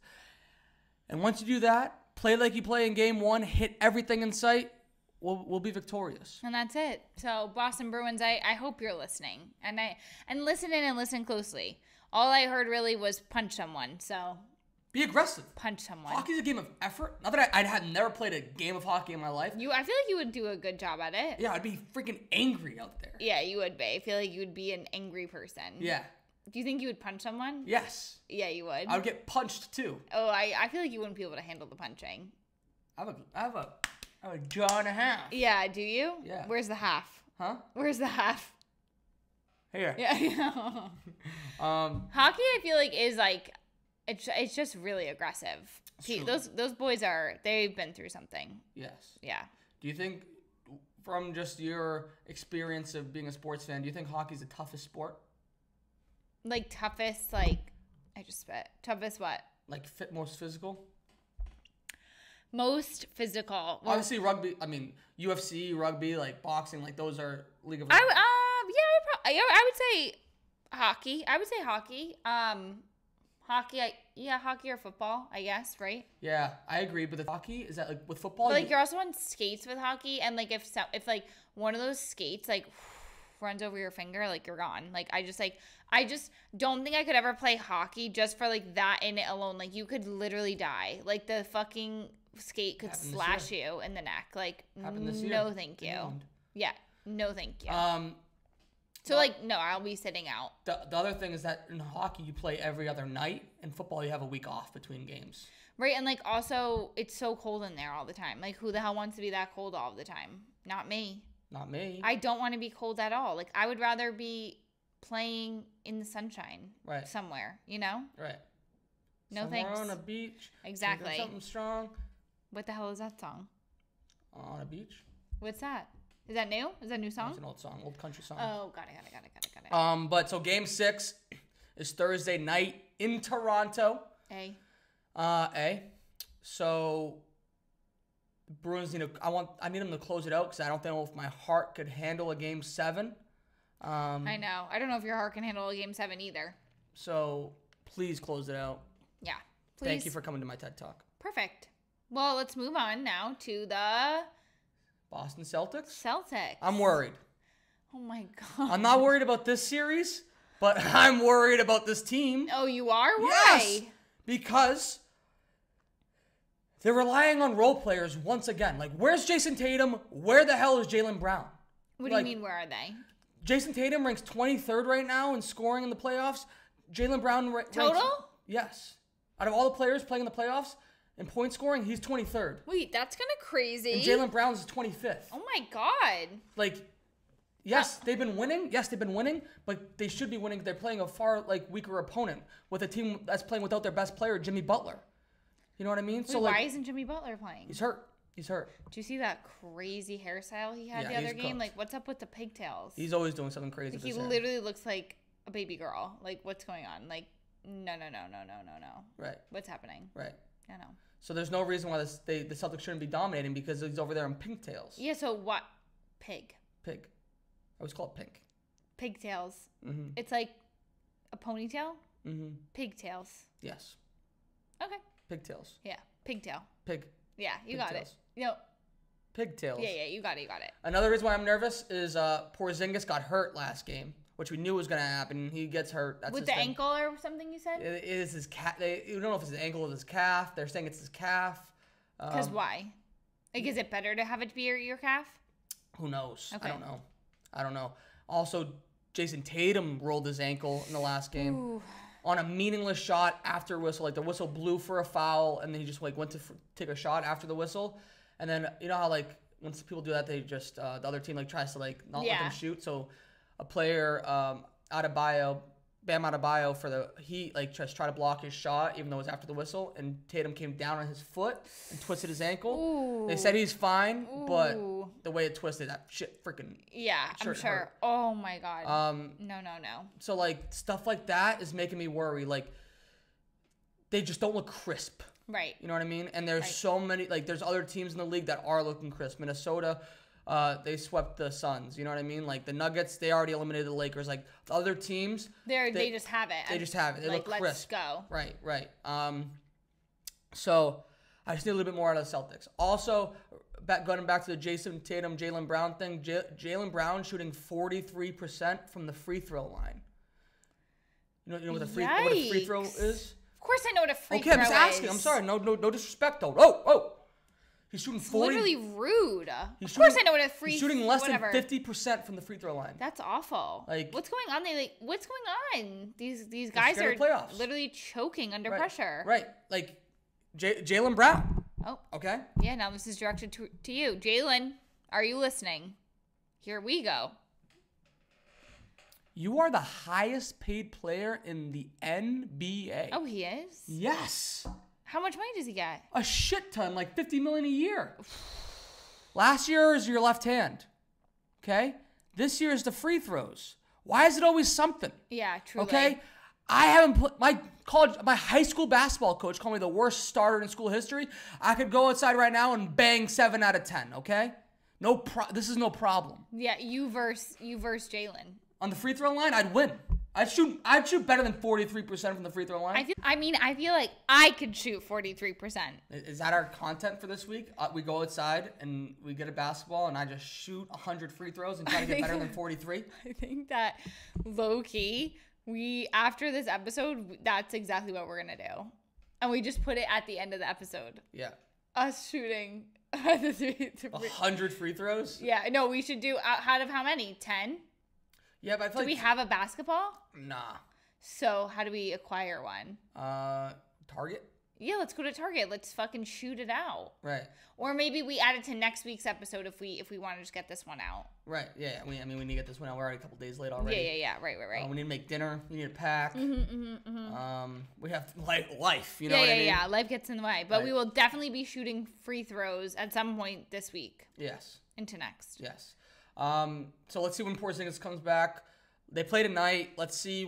And once you do that, play like you play in game 1, hit everything in sight, we'll be victorious. And that's it. So Boston Bruins, I hope you're listening. And listen in and listen closely. All I heard really was punch someone. So be aggressive. Punch someone. Hockey's a game of effort. Not that I had never played a game of hockey in my life. I feel like you would do a good job at it. Yeah, I'd be freaking angry out there. Yeah, you would be. I feel like you would be an angry person. Yeah. Do you think you would punch someone? Yes. Yeah, you would. I would get punched too. Oh, I feel like you wouldn't be able to handle the punching. I have a jaw and a half. Yeah, do you? Yeah. Where's the half? Huh? Where's the half? Here. Yeah. Hockey, I feel like is like it's just really aggressive. Those boys they've been through something. Yes. Yeah. Do you think, from just your experience of being a sports fan, do you think hockey's the toughest sport? Like toughest, like I just spit. Toughest what? Like most physical? Most physical. Well, obviously rugby, I mean UFC, rugby, like boxing, like those are League of I would say hockey. Hockey or football, I guess, right? Yeah, I agree, but the hockey, is that like with football? But, like you're also on skates with hockey, and like if like one of those skates like runs over your finger, like you're gone. Like I just don't think I could ever play hockey just for like that in it alone. Like you could literally die. Like the fucking skate could slash you in the neck. Like no thank you. Yeah, no thank you. So like no, I'll be sitting out. The other thing is that in hockey you play every other night. In football you have a week off between games. Right, and like also it's so cold in there all the time. Like who the hell wants to be that cold all the time? Not me. Not me. I don't want to be cold at all. Like I would rather be playing in the sunshine. Right. Somewhere, you know? Right. No somewhere thanks. On a beach. Exactly. Something strong. What the hell is that song? On a beach. What's that? Is that new? Is that a new song? It's an old song, old country song. Oh, got it. But so game 6 is Thursday night in Toronto. So the Bruins I need them to close it out because I don't know if my heart could handle a game 7. I know. I don't know if your heart can handle a game 7 either. So please close it out. Yeah. Please. Thank you for coming to my TED Talk. Perfect. Well, let's move on now to the Boston Celtics. I'm worried. Oh my God. I'm not worried about this series, but I'm worried about this team. Oh, you are? Why? Yes, because they're relying on role players once again. Like, where's Jason Tatum? Where the hell is Jaylen Brown? What do you mean, where are they? Jason Tatum ranks 23rd right now in scoring in the playoffs. Jaylen Brown Total? Yes. Out of all the players playing in the playoffs, in point scoring, he's 23rd. Weed, that's kind of crazy. And Jaylen Brown's 25th. Oh my God. Like, yes, they've been winning. Yes, they've been winning, but they should be winning. They're playing a far weaker opponent with a team that's playing without their best player, Jimmy Butler. You know what I mean? Wait, so why isn't Jimmy Butler playing? He's hurt. Did you see that crazy hairstyle he had the other game? Cooked. Like, what's up with the pigtails? He's always doing something crazy. He literally looks like a baby girl. Like, what's going on? Like, no. Right. What's happening? Right. I know. So there's no reason why the Celtics shouldn't be dominating because he's over there in pigtails. Yeah, so what? Pig. I always call it pink. Pigtails. Mm-hmm. It's like a ponytail? Mm-hmm. Pigtails. Yes. Okay. Pigtails. Yeah. Pigtail. Pig. Yeah, you got it. Pigtails. Yeah, you got it. Another reason why I'm nervous is Porzingis got hurt last game, which we knew was going to happen. He gets hurt. That's with the ankle or something you said? It is his calf. You don't know if it's his ankle or his calf. They're saying it's his calf. Because why? Like, is it better to have it be your calf? Who knows? Okay. I don't know. Also, Jason Tatum rolled his ankle in the last game. Ooh. On a meaningless shot after whistle. Like, the whistle blew for a foul, and then he just went to take a shot after the whistle. And then, you know how, when people do that, they just, the other team, tries to, not let them shoot. So, a player, Bam Adebayo for the Heat, just try to block his shot, even though it was after the whistle. And Tatum came down on his foot and twisted his ankle. Ooh. They said he's fine, but the way it twisted, that shit freaking I'm sure. Hurt. Oh, my God. No. So, stuff like that is making me worry. They just don't look crisp. Right. You know what I mean? And there's so many, like, there's other teams in the league that are looking crisp. Minnesota, they swept the Suns. You know what I mean? Like, the Nuggets, they already eliminated the Lakers. Like, the other teams, they just have it. They just have it. They look crisp. Let's go. Right. So I just need a little bit more out of the Celtics. Also, going back to the Jason Tatum, Jaylen Brown thing, Jaylen Brown shooting 43% from the free throw line. You know what the what a free throw is? Of course I know what a free throw is. Okay, I'm just asking. I'm sorry. No disrespect, though. Oh. He's shooting 40. Literally rude. Of course I know what a free. He's shooting less than 50% from the free throw line. That's awful. Like, what's going on? What's going on? These guys are literally choking under pressure. Right. Like Jaylen Brown. Oh. Okay. Yeah. Now this is directed to you, Jaylen. Are you listening? Here we go. You are the highest paid player in the NBA. Oh, he is? Yes. How much money does he get? A shit ton, like $50 million a year. Last year is your left hand. Okay? This year is the free throws. Why is it always something? Yeah, truly. Okay? I haven't put my high school basketball coach called me the worst starter in school history. I could go outside right now and bang 7 out of 10, okay? This is no problem. Yeah, you verse Jaylen. On the free throw line, I'd win. I'd shoot better than 43% from the free throw line. I feel like I could shoot 43%. Is that our content for this week? We go outside and we get a basketball and I just shoot 100 free throws and try to get better than 43? I think that low key, after this episode, that's exactly what we're going to do. And we just put it at the end of the episode. Yeah. Us shooting 100 free throws? Yeah. No, we should do out of how many? 10? Yeah, but I feel do we have a basketball? Nah. So how do we acquire one? Target? Yeah, let's go to Target. Let's fucking shoot it out. Right. Or maybe we add it to next week's episode if we want to just get this one out. Right. Yeah. We need to get this one out. We're already a couple days late already. Yeah. Right. We need to make dinner. We need to pack. We have life. You know what I mean? Yeah. Life gets in the way, but we will definitely be shooting free throws at some point this week. Yes. Into next. Yes. So let's see when Porzingis comes back. They play tonight. Let's see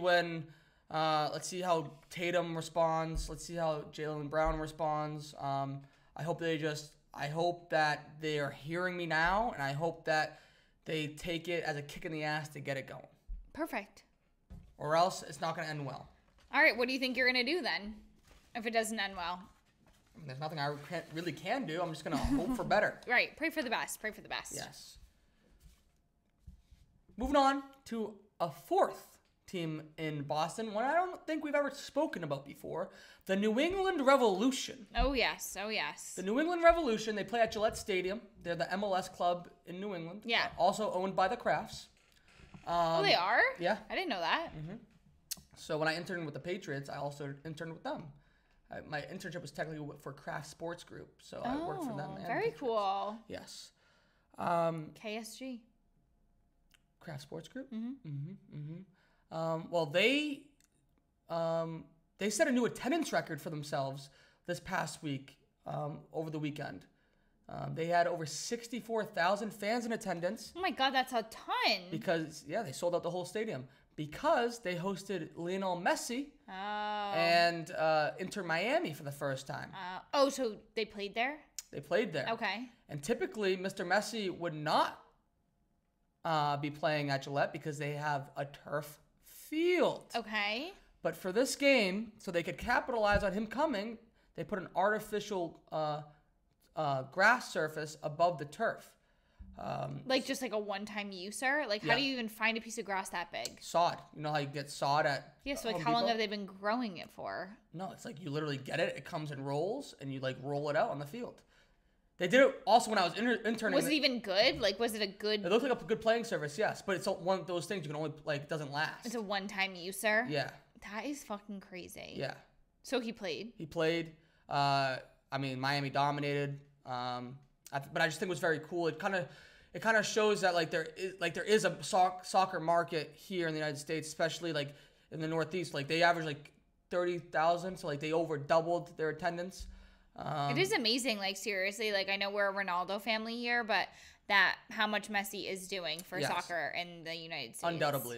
how Tatum responds. Let's see how Jaylen Brown responds. I hope that they are hearing me now, and I hope that they take it as a kick in the ass to get it going. Perfect. Or else it's not going to end well. All right, what do you think you're going to do then if it doesn't end well? I mean, there's nothing I really can do. I'm just going to hope for better. Right. Pray for the best. Yes. Moving on to a fourth team in Boston, one I don't think we've ever spoken about before, the New England Revolution. Oh, yes. The New England Revolution, they play at Gillette Stadium. They're the MLS club in New England. Yeah. Also owned by the Crafts. They are? Yeah. I didn't know that. Mm-hmm. So when I interned with the Patriots, I also interned with them. My internship was technically for Kraft Sports Group, so I worked for them. Very cool. Yes. KSG. Kraft Sports Group? Mm-hmm. Well, they set a new attendance record for themselves this past week, over the weekend. They had over 64,000 fans in attendance. Oh my God, that's a ton. Because, they sold out the whole stadium. Because they hosted Lionel Messi and Inter Miami for the first time. So they played there? They played there. Okay. And typically, Mr. Messi would not be playing at Gillette because they have a turf field. Okay. But for this game, so they could capitalize on him coming, they put an artificial grass surface above the turf. Just like a one-time user? How do you even find a piece of grass that big? Sod. You know how you get sod at so how long have they been growing it for? No, it's like you literally get it. It comes in rolls, and you roll it out on the field. They did it also when I was interning. Was it even good? Was it a good... It looked like a good playing surface, yes. But it's one of those things you can only, it doesn't last. It's a one-time user? Yeah. That is fucking crazy. Yeah. So he played? He played. Miami dominated. But I just think it was very cool. It kind of shows that there is a soccer market here in the United States, especially in the Northeast. They average 30,000, so they over doubled their attendance. It is amazing, seriously. I know we're a Ronaldo family here, but how much Messi is doing for soccer in the United States.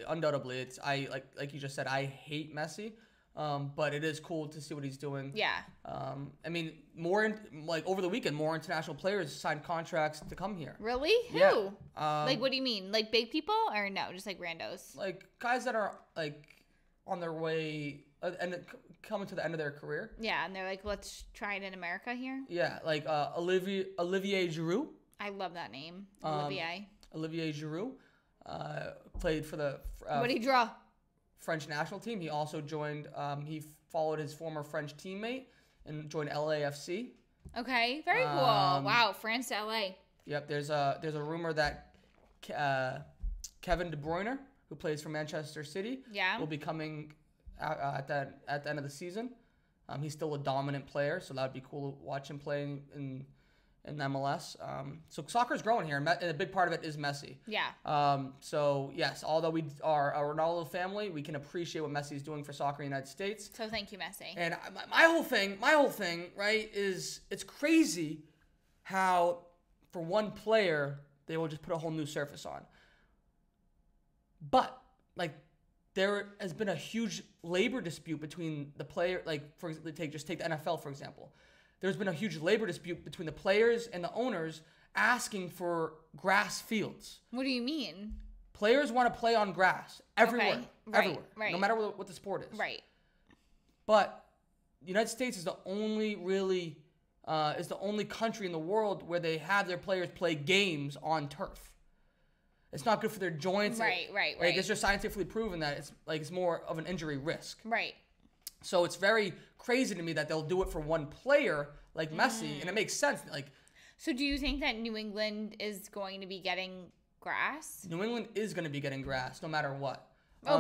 Undoubtedly. It's like you just said, I hate Messi, But it is cool to see what he's doing. Yeah. I mean, over the weekend, more international players signed contracts to come here. Really? Who? Yeah. Like, what do you mean? Like big people or no? Just like randos? Like guys that are like on their way and coming to the end of their career. Yeah, and they're like, let's try it in America here. Yeah, like Olivier Giroud. I love that name, Olivier Giroud played for the what did he draw? French national team. He also joined. He followed his former French teammate and joined LAFC. Okay, very cool. Wow, France to LA. Yep. There's a rumor that Kevin De Bruyne, who plays for Manchester City, will be coming at the end of the season. He's still a dominant player, so that would be cool to watch him play in MLS. So soccer's growing here, and a big part of it is Messi. Yeah. So yes, although we are a Ronaldo family, we can appreciate what Messi's doing for soccer in the United States. So thank you, Messi. And my whole thing, right, is it's crazy how for one player they will just put a whole new surface on. But like there has been a huge labor dispute between the player, like for example, take the NFL for example. There's been a huge labor dispute between the players and the owners asking for grass fields. What do you mean? Players want to play on grass everywhere, everywhere, right. no matter what the sport is. Right. But the United States is the only country in the world where they have their players play games on turf. It's not good for their joints. Right. Like it's just scientifically proven that it's more of an injury risk. Right. So it's very crazy to me that they'll do it for one player like Messi, and it makes sense. Like, so do you think that New England is going to be getting grass? New England is going to be getting grass no matter what.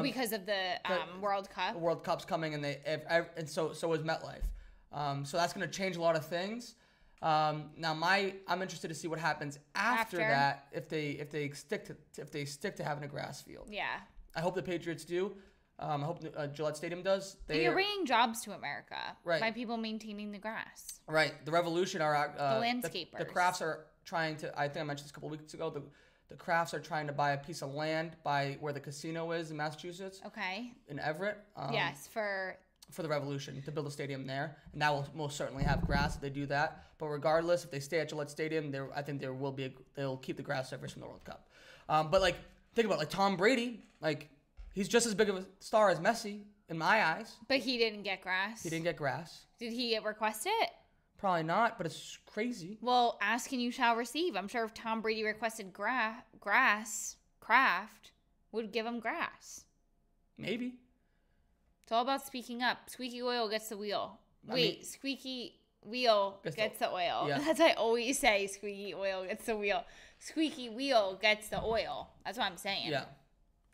Because of the World Cup. The World Cup's coming, and so is MetLife. So that's going to change a lot of things. Now I'm interested to see what happens after that if they stick to having a grass field. Yeah. I hope the Patriots do. I hope Gillette Stadium does. You're bringing jobs to America by people maintaining the grass. Right. The Revolution are the landscapers. The Crafts are trying to. I think I mentioned this a couple weeks ago. The Crafts are trying to buy a piece of land by where the casino is in Massachusetts. Okay. In Everett. Yes, for the Revolution to build a stadium there, and that will most certainly have grass if they do that. But regardless, if they stay at Gillette Stadium, I think they'll keep the grass surface from the World Cup. But like think about it, like Tom Brady, like. He's just as big of a star as Messi in my eyes. But he didn't get grass. He didn't get grass. Did he request it? Probably not, but it's crazy. Well, ask and you shall receive. I'm sure if Tom Brady requested grass, Kraft would give him grass. Maybe. It's all about speaking up. Squeaky oil gets the wheel. Squeaky wheel gets the oil. Yeah. That's what I always say. Squeaky oil gets the wheel. Squeaky wheel gets the oil. That's what I'm saying. Yeah.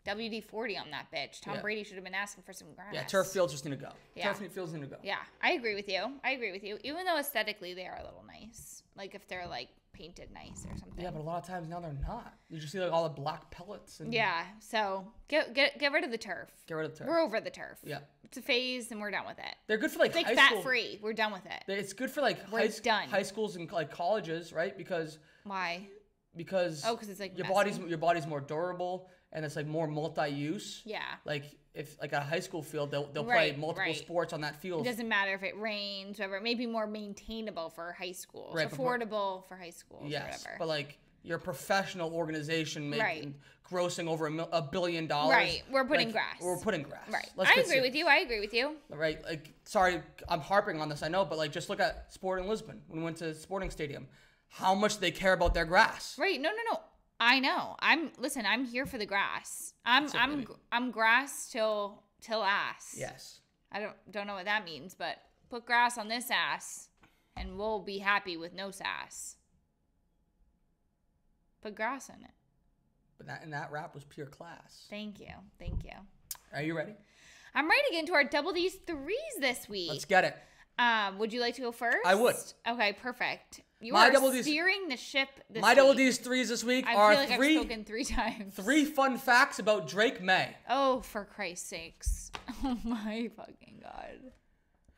WD-40 on that bitch. Tom Brady should have been asking for some grass. Yeah, turf fields just need to go. Yeah. Turf fields need to go. Yeah, I agree with you. Even though aesthetically they are a little nice. Like if they're like painted nice or something. Yeah, but a lot of times now they're not. You just see like all the black pellets. Yeah, so get rid of the turf. Get rid of the turf. We're over the turf. Yeah. It's a phase and we're done with it. They're good for like it's high fat school. free. We're done with it. It's good for like high schools and like colleges, right? Because why? Because it's like your body's more durable. And it's like more multi-use. Yeah. Like if like a high school field, they'll play multiple sports on that field. It doesn't matter if it rains, whatever. It may be more maintainable for high schools, affordable for high schools. Yes, whatever. But like your professional organization grossing over $1 billion. Right. We're putting grass. We're putting grass. Right. I agree with you. Right. Like sorry, I'm harping on this. I know, but like just look at Sporting Lisbon when we went to Sporting Stadium. How much they care about their grass. Right. No. I know. I'm here for the grass. I'm grass till ass. Yes. I don't know what that means, but put grass on this ass and we'll be happy with no sass. Put grass in it. But that rap was pure class. Thank you. Are you ready? I'm ready to get into our double D's threes this week. Let's get it. Would you like to go first? I would. Okay, perfect. You are steering the ship this week. My double D's threes this week are I've spoken 3 times. 3 fun facts about Drake Maye. Oh, for Christ's sakes. Oh my fucking God.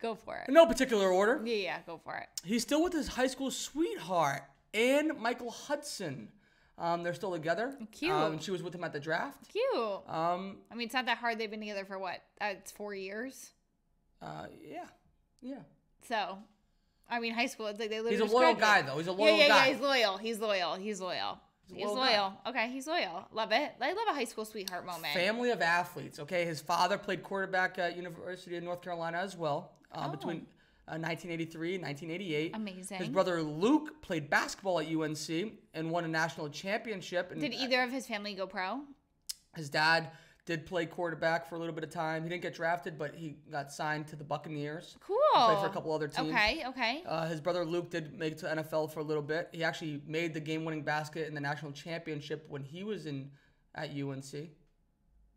Go for it. In no particular order. Yeah, go for it. He's still with his high school sweetheart, Ann Michael Hudson. They're still together. Cute. She was with him at the draft. Cute. I mean, it's not that hard. They've been together for what? It's 4 years. Yeah. So, I mean, high school, it's like they literally. He's a loyal guy, though. He's a loyal guy. Yeah, he's loyal. He's loyal. Okay, he's loyal. Love it. I love a high school sweetheart moment. Family of athletes. Okay, his father played quarterback at University of North Carolina as well, between 1983 and 1988. Amazing. His brother Luke played basketball at UNC and won a national championship. And did either of his family go pro? His dad did play quarterback for a little bit of time. He didn't get drafted, but he got signed to the Buccaneers. Cool. He played for a couple other teams. Okay. His brother Luke did make it to the NFL for a little bit. He actually made the game-winning basket in the national championship when he was at UNC.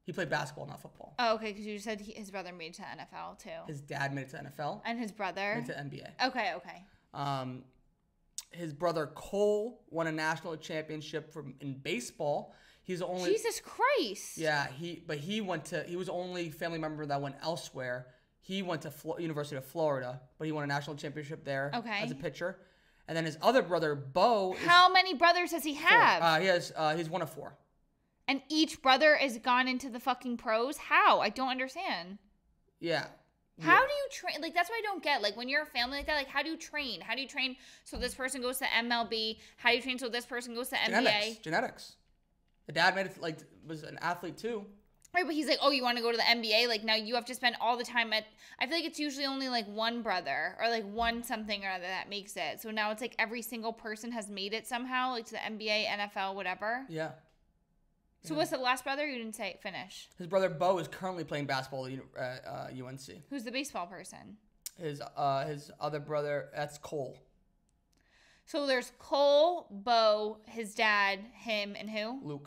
He played basketball, not football. Oh, okay, because you said his brother made it to NFL, too. His dad made it to NFL. And his brother? Made it to NBA. Okay. His brother Cole won a national championship in baseball. He's the only. Jesus Christ. Yeah, he was the only family member that went elsewhere. He went to University of Florida, but he won a national championship there as a pitcher. And then his other brother, Bo. How many brothers does he have? He's one of 4. And each brother has gone into the fucking pros? How? I don't understand. Yeah. How do you train? Like, that's what I don't get. Like, when you're a family like that, like, how do you train? How do you train so this person goes to MLB? How do you train so this person goes to NBA? Genetics. The dad made it, was an athlete too. Right, but he's like, oh, you want to go to the NBA? Like, now you have to spend all the time I feel like it's usually only, like, one brother or, like, one something or other that makes it. So now it's like every single person has made it somehow, like, to the NBA, NFL, whatever. Yeah. So what's the last brother? You didn't say finish. His brother Bo is currently playing basketball at UNC. Who's the baseball person? His other brother, that's Cole. So there's Cole, Bo, his dad, him, and who?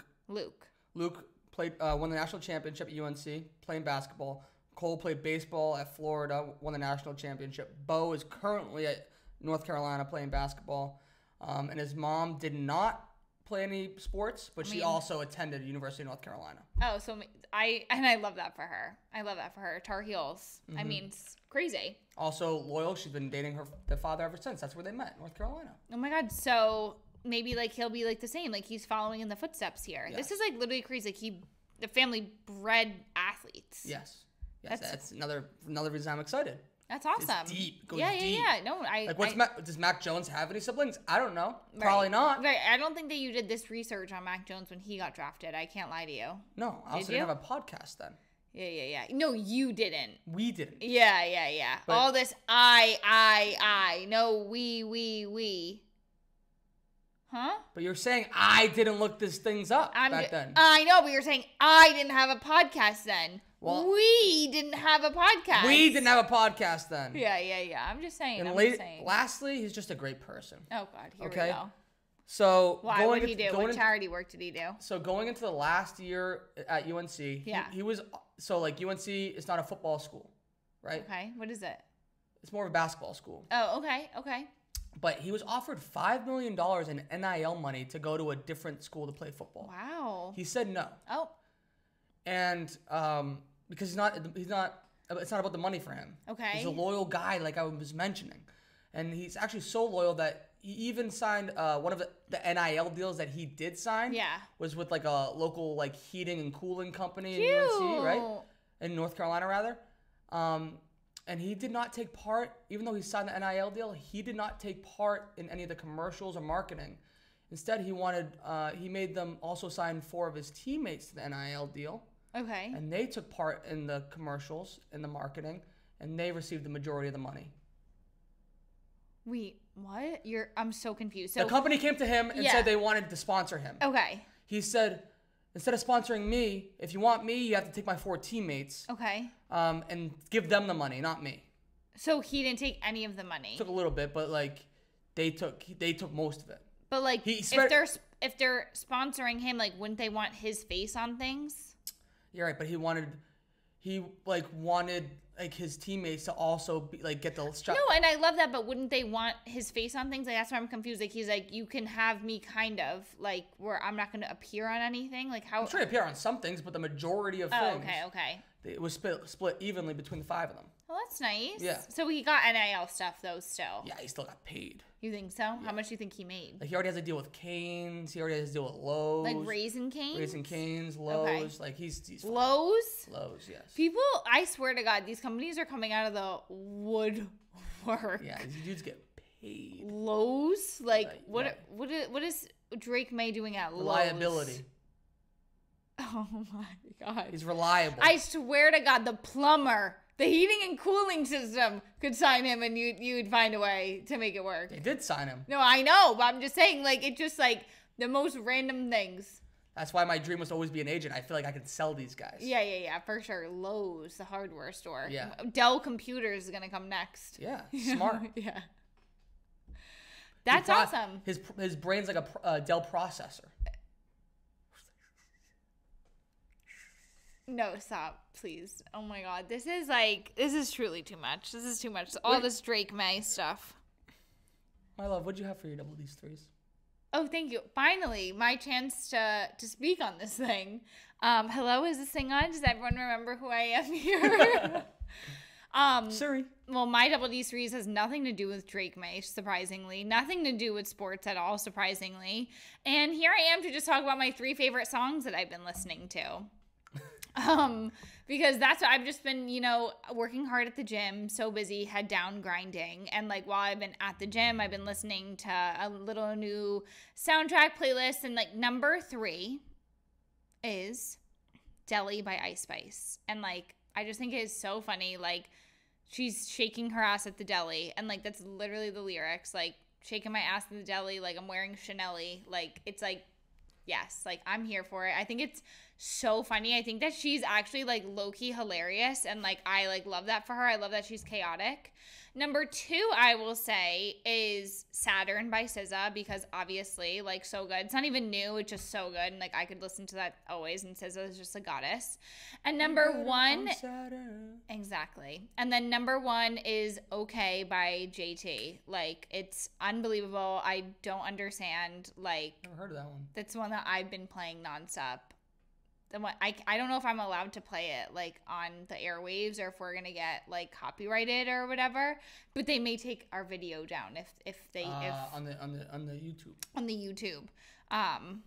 Luke played won the national championship at UNC playing basketball. Cole played baseball at Florida, won the national championship. Bo is currently at North Carolina playing basketball, and his mom did not play any sports, but she also attended University of North Carolina. Oh, so I love that for her. Tar Heels. Mm-hmm. I mean, it's crazy. Also loyal. She's been dating the father ever since. That's where they met, North Carolina. Oh my God. So maybe like he'll be like the same. Like he's following in the footsteps here. Yes. This is like literally crazy. Like the family bred athletes. Yes. That's another reason I'm excited. That's awesome. It's deep. It goes deep. Yeah. No, does Mac Jones have any siblings? I don't know. Right. Probably not. Right. I don't think that you did this research on Mac Jones when he got drafted. I can't lie to you. No, I also didn't have a podcast then. Yeah. No, you didn't. We didn't. Yeah. But all this no, we. Huh? But you're saying I didn't look these things up back then. I know, but you're saying I didn't have a podcast then. Well, we didn't have a podcast. We didn't have a podcast then. Yeah. I'm just saying. Lastly, he's just a great person. Oh, God. Here we go. So why would he do? What charity work did he do? So going into the last year at UNC, he was UNC is not a football school, right? Okay. What is it? It's more of a basketball school. Oh, okay. But he was offered $5 million in NIL money to go to a different school to play football. Wow. He said no. Oh. And because it's not about the money for him. Okay. He's a loyal guy, like I was mentioning, and he's actually so loyal that he even signed one of the NIL deals that he did sign. Yeah. Was with like a local like heating and cooling company Cute. in UNC, right? In North Carolina, rather. And he did not take part, even though he signed the NIL deal, he did not take part in any of the commercials or marketing. Instead, he made them also sign 4 of his teammates to the NIL deal. Okay. And they took part in the commercials, in the marketing, and they received the majority of the money. Wait, what? I'm so confused. So the company came to him and said they wanted to sponsor him. Okay. He said, instead of sponsoring me, if you want me, you have to take my 4 teammates. Okay. And give them the money, not me. So he didn't take any of the money. Took a little bit, but like they took most of it. But like if they're sponsoring him, like wouldn't they want his face on things? You're right, but he wanted his teammates to also get the shot. No, and I love that, but wouldn't they want his face on things? Like that's why I'm confused. Like he's like, you can have me kind of like where I'm not going to appear on anything. Like how? I'm sure to appear on some things, but the majority of things. Okay. It was split evenly between the 5 of them. Well, that's nice. Yeah. So he got NIL stuff though still. Yeah, he still got paid. You think so? Yeah. How much do you think he made? Like he already has a deal with Canes. He already has a deal with Lowe's. Like Raising Canes? Raising Canes, Lowe's. Okay. Like he's Lowe's? Lowe's, yes. People, I swear to God, these companies are coming out of the woodwork. Yeah, these dudes get paid. Lowe's? What is Drake May doing at Lowe's? Reliability. Oh my God. He's reliable. I swear to God, the plumber, the heating and cooling system could sign him and you'd find a way to make it work. They did sign him. No, I know, but I'm just saying, like, it's just like the most random things. That's why my dream was to always be an agent. I feel like I could sell these guys. Yeah, for sure. Lowe's, the hardware store. Yeah. Dell Computers is going to come next. Yeah, smart. Yeah. That's awesome. His brain's like a Dell processor. No, stop, please. Oh my God. This is truly too much. This is too much. All this Drake May stuff. My love, what'd you have for your double these threes? Oh, thank you. Finally, my chance to speak on this thing. Hello, is this thing on? Does everyone remember who I am here? Sorry. Well, my double D threes has nothing to do with Drake May, surprisingly. Nothing to do with sports at all, surprisingly. And here I am to just talk about my 3 favorite songs that I've been listening to. Because that's what I've just been, working hard at the gym, so busy, head down, grinding. And like, while I've been at the gym, I've been listening to a little new soundtrack playlist. And like, number 3 is Deli by Ice Spice. And like, I just think it is so funny. Like, she's shaking her ass at the deli. And like, that's literally the lyrics. Like, shaking my ass in the deli. Like, I'm wearing Chanel-y. Like, it's like, yes, like, I'm here for it. I think it's so funny. I think that she's actually like low-key hilarious, and like I like love that for her. I love that she's chaotic. Number 2, I will say, is Saturn by SZA, because obviously, like, so good. It's not even new, it's just so good, and like I could listen to that always, and SZA is just a goddess. And number 1, exactly. And then number 1 is Okay by JT. Like, it's unbelievable. I don't understand. Like, Never heard of that one. That's one that I've been playing nonstop. I don't know if I'm allowed to play it like on the airwaves, or if we're gonna get like copyrighted or whatever. But they may take our video down if on the YouTube. On the YouTube. I'm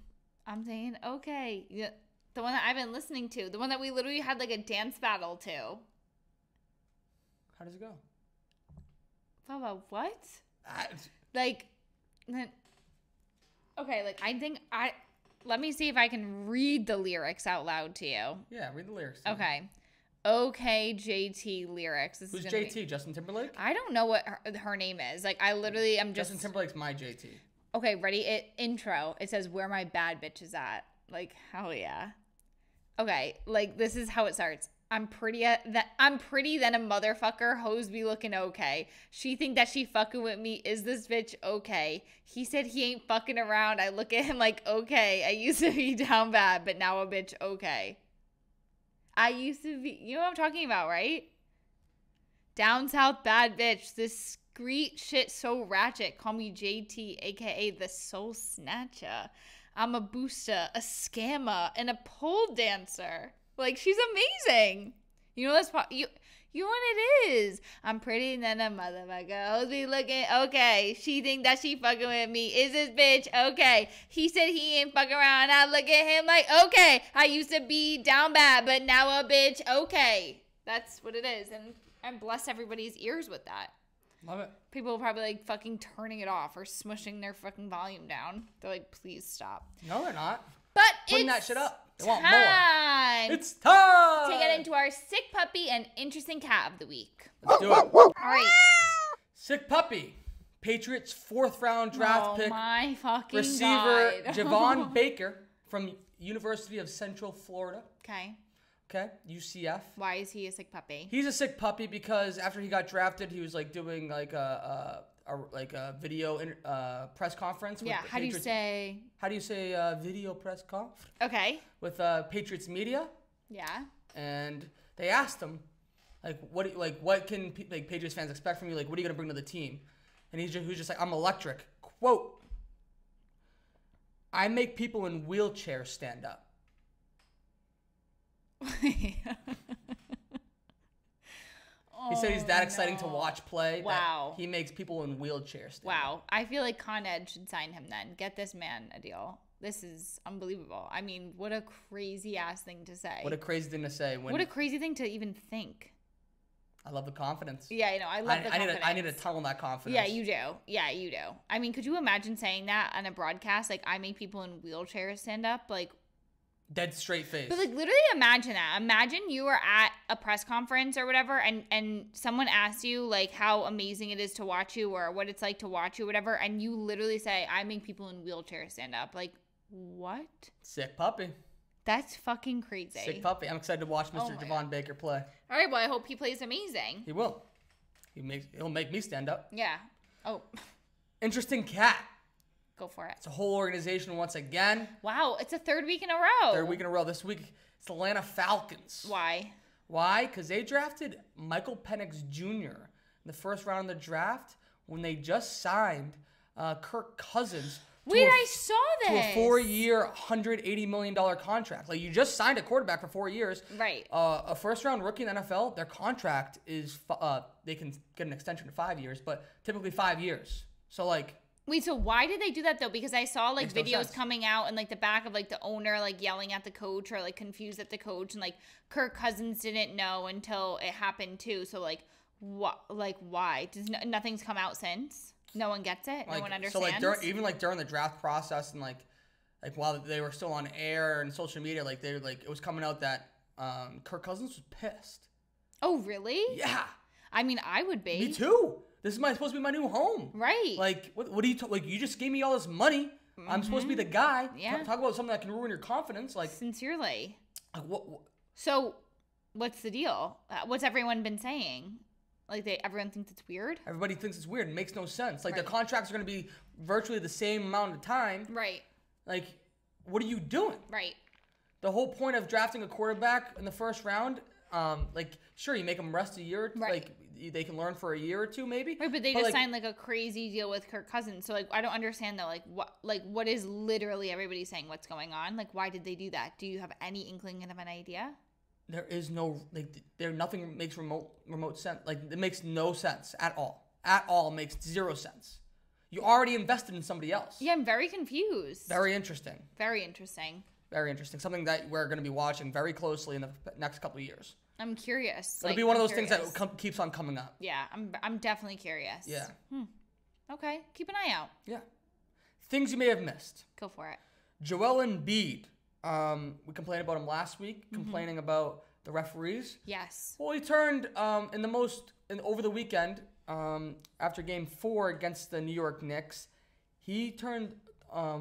saying okay. Yeah, the one that I've been listening to, the one that we literally had like a dance battle to. How does it go? Baba, what? Okay, like let me see if I can read the lyrics out loud to you. Yeah, read the lyrics. Okay. Okay, JT lyrics. Who's JT? Justin Timberlake? I don't know what her name is. Like, I literally am just... Justin Timberlake's my JT. Okay, ready? Intro. It says, where my bad bitch is at. Like, hell yeah. Okay, like, this is how it starts. I'm pretty then a motherfucker, hoes be looking okay. She think that she fucking with me, is this bitch okay? He said he ain't fucking around. I look at him like, okay. I used to be down bad, but now a bitch okay. I used to be, you know what I'm talking about, right? Down south bad bitch, this street shit so ratchet. Call me JT, aka the soul snatcher. I'm a booster, a scammer, and a pole dancer. Like, she's amazing. You know you know what it is. I'm pretty than a motherfucker. Hoes be looking okay. She think that she fucking with me. Is this bitch okay? He said he ain't fucking around. I look at him like, okay. I used to be down bad, but now a bitch okay. That's what it is. And I bless everybody's ears with that. Love it. People are probably like fucking turning it off or smushing their fucking volume down. They're like, please stop. No, they're not. But putting that shit up. They want more. It's time to get into our sick puppy and interesting cat of the week. Let's do it. All right. Sick puppy. Patriots 4th round draft pick. My fucking receiver God. Javon Baker from University of Central Florida. Okay, UCF. Why is he a sick puppy? He's a sick puppy because after he got drafted, he was like doing like a video press conference. Yeah, with how do you say video press conf? Okay. With Patriots media. Yeah. And they asked him, what can Patriots fans expect from you? Like, what are you gonna bring to the team? And he was just like, I'm electric. Quote: I make people in wheelchairs stand up. He said he's that exciting to watch play. Wow. That he makes people in wheelchairs stand up. Wow. I feel like Con Ed should sign him then. Get this man a deal. This is unbelievable. I mean, what a crazy ass thing to say. What a crazy thing to say. What a crazy thing to even think. I love the confidence. Yeah, I love the confidence. I need to tunnel that confidence. Yeah, you do. Yeah, you do. I mean, could you imagine saying that on a broadcast? Like, I make people in wheelchairs stand up. Like, dead straight face. But like, literally imagine that. Imagine you were at a press conference or whatever, and someone asks you like how amazing it is to watch you or what it's like to watch you, whatever, and you literally say, I make people in wheelchairs stand up. Like, what? Sick puppy. That's fucking crazy. Sick puppy. I'm excited to watch Mr. Javon Baker play. All right, well, I hope he plays amazing. He will. He'll make me stand up. Yeah. Oh. Interesting cat. Go for it. It's a whole organization once again. Wow, it's a third week in a row. Third week in a row. This week, it's the Atlanta Falcons. Why? Why? Because they drafted Michael Penix Jr. in the first round of the draft when they just signed Kirk Cousins. Wait, I saw this. To a 4-year, $180 million contract. Like, you just signed a quarterback for 4 years. Right. A first-round rookie in the NFL, their contract is, they can get an extension to 5 years, but typically 5 years. So, like... Wait, so why did they do that, though? Because I saw, like, videos coming out and, like, the back of, like, the owner, like, yelling at the coach or, like, confused at the coach. And, like, Kirk Cousins didn't know until it happened, too. So, like, what? Like, why? Nothing's come out since? No one gets it? No one understands? So, like, during the draft process and, like while they were still on air and social media, like, it was coming out that Kirk Cousins was pissed. Oh, really? Yeah. I mean, I would be. Me too. This is supposed to be my new home. Right. Like, what do you like? You just gave me all this money. Mm-hmm. I'm supposed to be the guy. Yeah. Talk about something that can ruin your confidence. Like, sincerely. Like, what? So, what's the deal? What's everyone been saying? Like, everyone thinks it's weird? Everybody thinks it's weird. It makes no sense. Like, the contracts are going to be virtually the same amount of time. Right. Like, what are you doing? Right. The whole point of drafting a quarterback in the first round, like, sure, you make them rest a year. Right. Like, they can learn for a year or two, maybe. Right, but they just signed, like, a crazy deal with Kirk Cousins. So, like, I don't understand, though. Like, what is literally everybody saying what's going on? Like, why did they do that? Do you have any inkling of an idea? There is no, like, nothing makes remote sense. Like, it makes no sense at all. At all makes zero sense. You already invested in somebody else. Yeah, I'm very confused. Very interesting. Very interesting. Very interesting. Something that we're going to be watching very closely in the next couple of years. I'm curious. It'll be one of those things that keeps on coming up. Yeah, I'm definitely curious. Yeah. Okay, keep an eye out. Yeah. Things you may have missed. Go for it. Joel Embiid. We complained about him last week, complaining about the referees. Yes. Well, he turned over the weekend, after Game 4 against the New York Knicks, he turned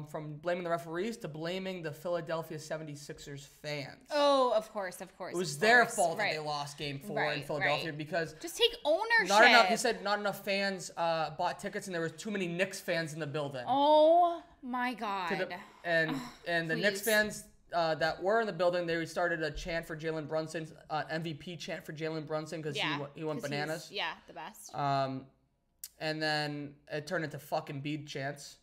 from blaming the referees to blaming the Philadelphia 76ers fans. Oh, of course. It was their fault that they lost Game 4 in Philadelphia because... Just take ownership. He said not enough fans bought tickets and there was too many Knicks fans in the building. Oh, my God. And the Knicks fans that were in the building, they started a chant for Jalen Brunson, MVP chant for Jalen Brunson because he went bananas. The best. And then it turned into fucking Embiid chants.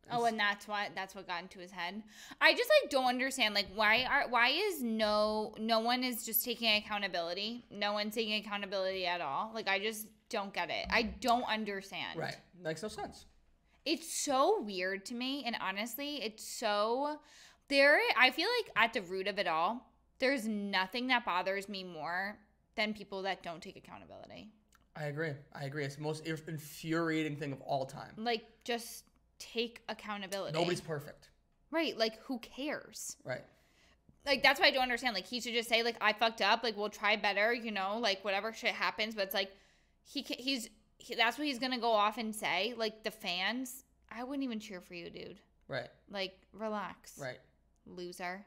And that's what got into his head. I just don't understand why is no one is just taking accountability. No one's taking accountability at all. Like, I just don't get it. I don't understand. Right. Makes no sense. It's so weird to me, and honestly, it's so I feel like at the root of it all, there's nothing that bothers me more than people that don't take accountability. I agree. It's the most infuriating thing of all time. Like, just take accountability. Nobody's perfect. Right. Like, who cares? Right. Like, that's what I don't understand. Like, he should just say, like, I fucked up. Like, we'll try better, like, whatever shit happens. But it's like, that's what he's going to go off and say. Like, the fans, I wouldn't even cheer for you, dude. Right. Like, relax. Right. Loser.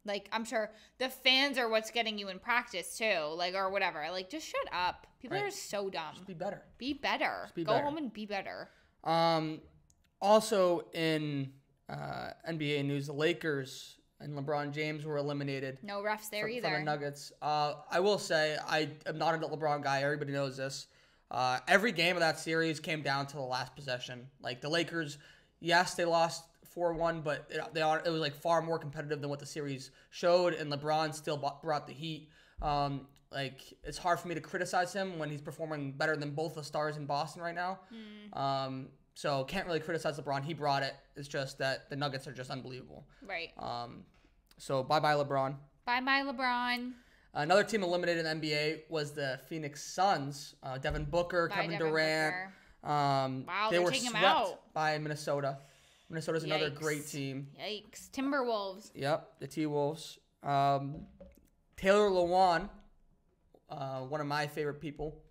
Like, I'm sure the fans are what's getting you in practice, too. Like, or whatever. Like, just shut up. People are so dumb. Just be better. Be better. Go home and be better. Also, in NBA news, the Lakers and LeBron James were eliminated. No refs there either. From the Nuggets. I will say, I am not a LeBron guy. Everybody knows this. Every game of that series came down to the last possession. Like, the Lakers, yes, they lost 4-1, but it was like far more competitive than what the series showed, and LeBron still brought the heat. Like, it's hard for me to criticize him when he's performing better than both the stars in Boston right now. So can't really criticize LeBron. He brought it. It's just that the Nuggets are just unbelievable. Right. So bye-bye, LeBron. Bye-bye, LeBron. Another team eliminated in the NBA was the Phoenix Suns. Devin Booker, Kevin Durant. Wow, they were taking swept him out by Minnesota. Minnesota's another great team. Yikes. Timberwolves. Yep, the T-Wolves. Taylor Lewan, one of my favorite people,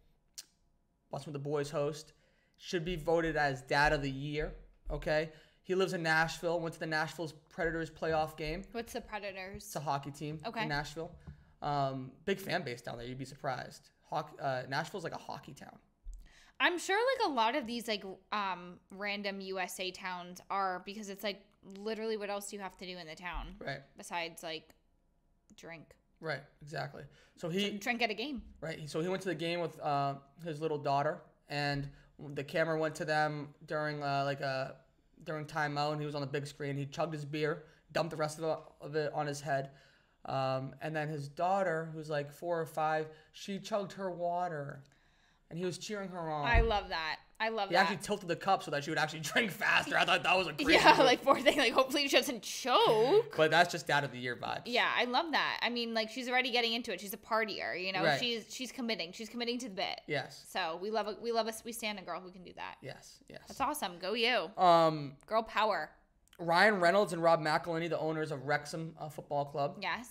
Watching the Boys host, should be voted as Dad of the Year, okay? He lives in Nashville, went to the Nashville's Predators playoff game. What's the Predators? It's a hockey team in Nashville. Big fan base down there, you'd be surprised. Nashville's like a hockey town. I'm sure like a lot of these like random USA towns are, because it's like literally what else do you have to do in the town? Right. Besides like drink. Right, exactly. So he drink at a game. Right. So he went to the game with his little daughter, and the camera went to them during during timeout, and he was on the big screen. He chugged his beer, dumped the rest of it on his head. And then his daughter, who's like 4 or 5, she chugged her water. And he was cheering her on. I love that. He actually tilted the cup so that she would actually drink faster. I thought that was a crazy Yeah, move. like poor thing. Like hopefully she doesn't choke. But that's just Dad of the Year vibes. Yeah, I love that. I mean, like she's already getting into it. She's a partier, you know. Right. She's committing. She's committing to the bit. Yes. So we stand a girl who can do that. Yes. That's awesome. Go you. Girl power. Ryan Reynolds and Rob McElhenney, the owners of Wrexham Football Club. Yes.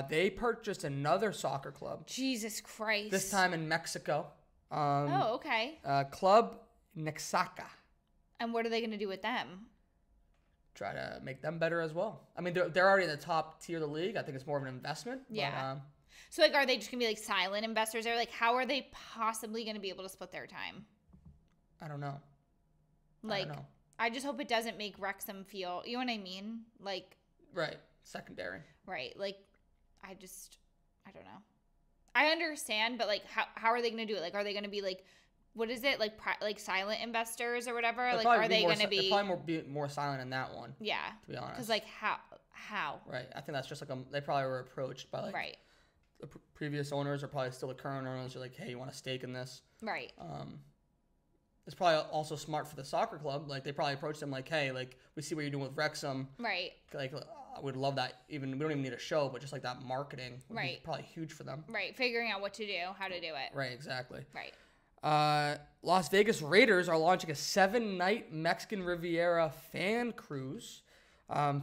They purchased another soccer club. Jesus Christ. This time in Mexico. Okay. Club Nexaca. And what are they going to do with them? Try to make them better as well. I mean, they're already in the top tier of the league. I think it's more of an investment. Yeah. So, like, are they just going to be, like, silent investors? Or, like, how are they possibly going to be able to split their time? I don't know. Like, I just hope it doesn't make Wrexham feel, you know what I mean? Like. Right. Secondary. Right. Like, I don't know. I understand, but, like, how are they going to do it? Like, are they going to be, like, what is it? Like silent investors or whatever? Like, are they going to be? They'll probably be more silent in that one. Yeah. To be honest. Because, like, how? Right. I think that's just like they probably were approached by, like. Right. The previous owners, are probably still the current owners, are like, hey, you want a stake in this? Right. It's probably also smart for the soccer club. Like, they probably approached them like, hey, like, we see what you're doing with Wrexham. Right. Like, I would love that. We don't even need a show, but just like that marketing would be probably huge for them. Right. Figuring out what to do, how to do it. Right, exactly. Right. Las Vegas Raiders are launching a 7-night Mexican Riviera fan cruise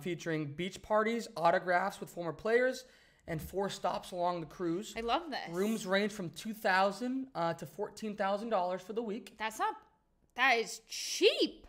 featuring beach parties, autographs with former players, and 4 stops along the cruise. I love this. Rooms range from $2,000 to $14,000 for the week. That is cheap.